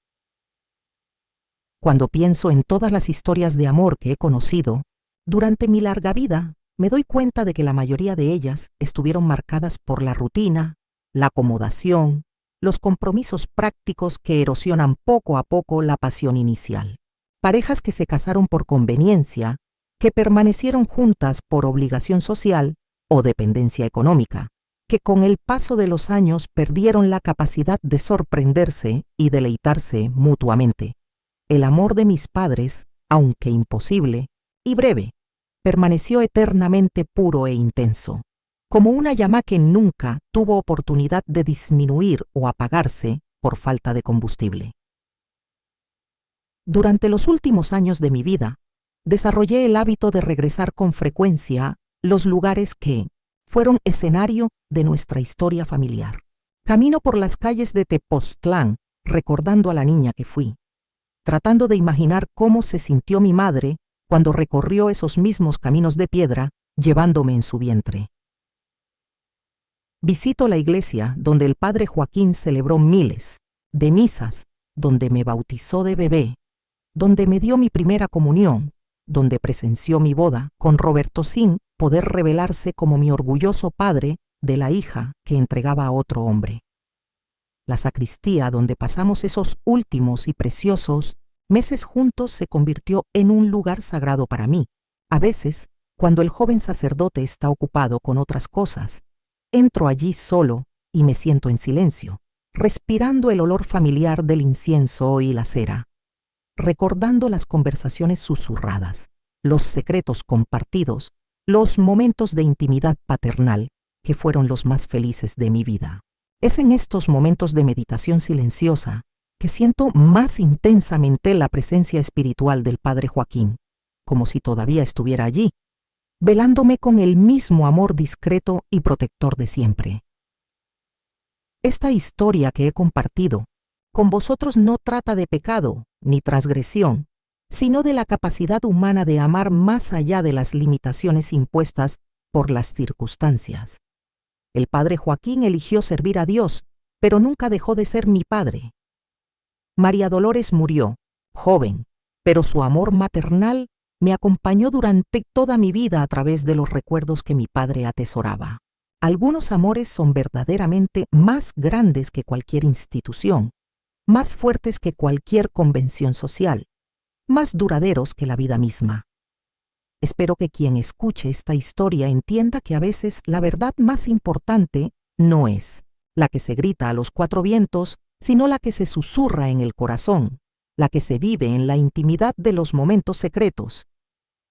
Cuando pienso en todas las historias de amor que he conocido, durante mi larga vida, me doy cuenta de que la mayoría de ellas estuvieron marcadas por la rutina, la acomodación, los compromisos prácticos que erosionan poco a poco la pasión inicial. Parejas que se casaron por conveniencia, que permanecieron juntas por obligación social o dependencia económica, que con el paso de los años perdieron la capacidad de sorprenderse y deleitarse mutuamente. El amor de mis padres, aunque imposible y breve, permaneció eternamente puro e intenso, como una llama que nunca tuvo oportunidad de disminuir o apagarse por falta de combustible. Durante los últimos años de mi vida, desarrollé el hábito de regresar con frecuencia a los lugares que fueron escenario de nuestra historia familiar. Camino por las calles de Tepoztlán, recordando a la niña que fui, tratando de imaginar cómo se sintió mi madre cuando recorrió esos mismos caminos de piedra, llevándome en su vientre. Visito la iglesia donde el padre Joaquín celebró miles de misas, donde me bautizó de bebé, donde me dio mi primera comunión, donde presenció mi boda con Roberto sin poder revelarse como mi orgulloso padre de la hija que entregaba a otro hombre. La sacristía donde pasamos esos últimos y preciosos meses juntos se convirtió en un lugar sagrado para mí. A veces, cuando el joven sacerdote está ocupado con otras cosas, entro allí solo y me siento en silencio, respirando el olor familiar del incienso y la cera, recordando las conversaciones susurradas, los secretos compartidos, los momentos de intimidad paternal que fueron los más felices de mi vida. Es en estos momentos de meditación silenciosa que siento más intensamente la presencia espiritual del Padre Joaquín, como si todavía estuviera allí, velándome con el mismo amor discreto y protector de siempre. Esta historia que he compartido con vosotros no trata de pecado ni transgresión, sino de la capacidad humana de amar más allá de las limitaciones impuestas por las circunstancias. El padre Joaquín eligió servir a Dios, pero nunca dejó de ser mi padre. María Dolores murió, joven, pero su amor maternal me acompañó durante toda mi vida a través de los recuerdos que mi padre atesoraba. Algunos amores son verdaderamente más grandes que cualquier institución, más fuertes que cualquier convención social, más duraderos que la vida misma. Espero que quien escuche esta historia entienda que a veces la verdad más importante no es la que se grita a los cuatro vientos, sino la que se susurra en el corazón, la que se vive en la intimidad de los momentos secretos,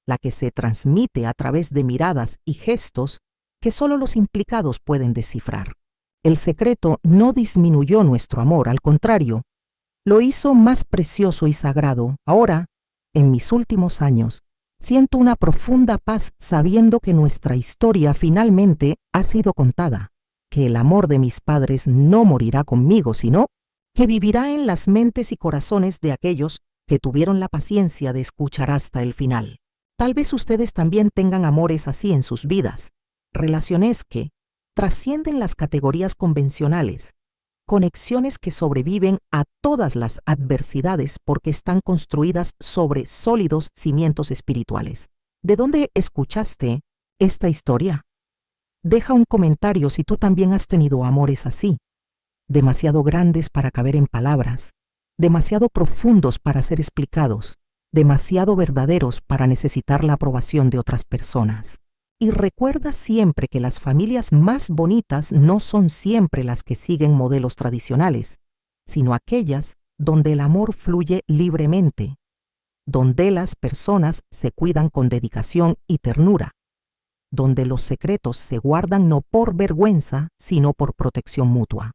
la que se transmite a través de miradas y gestos que solo los implicados pueden descifrar. El secreto no disminuyó nuestro amor, al contrario, lo hizo más precioso y sagrado. Ahora, en mis últimos años, siento una profunda paz sabiendo que nuestra historia finalmente ha sido contada, que el amor de mis padres no morirá conmigo, sino que vivirá en las mentes y corazones de aquellos que tuvieron la paciencia de escuchar hasta el final. Tal vez ustedes también tengan amores así en sus vidas, relaciones que trascienden las categorías convencionales, conexiones que sobreviven a todas las adversidades porque están construidas sobre sólidos cimientos espirituales. ¿De dónde escuchaste esta historia? Deja un comentario si tú también has tenido amores así, demasiado grandes para caber en palabras, demasiado profundos para ser explicados, demasiado verdaderos para necesitar la aprobación de otras personas. Y recuerda siempre que las familias más bonitas no son siempre las que siguen modelos tradicionales, sino aquellas donde el amor fluye libremente, donde las personas se cuidan con dedicación y ternura, donde los secretos se guardan no por vergüenza, sino por protección mutua.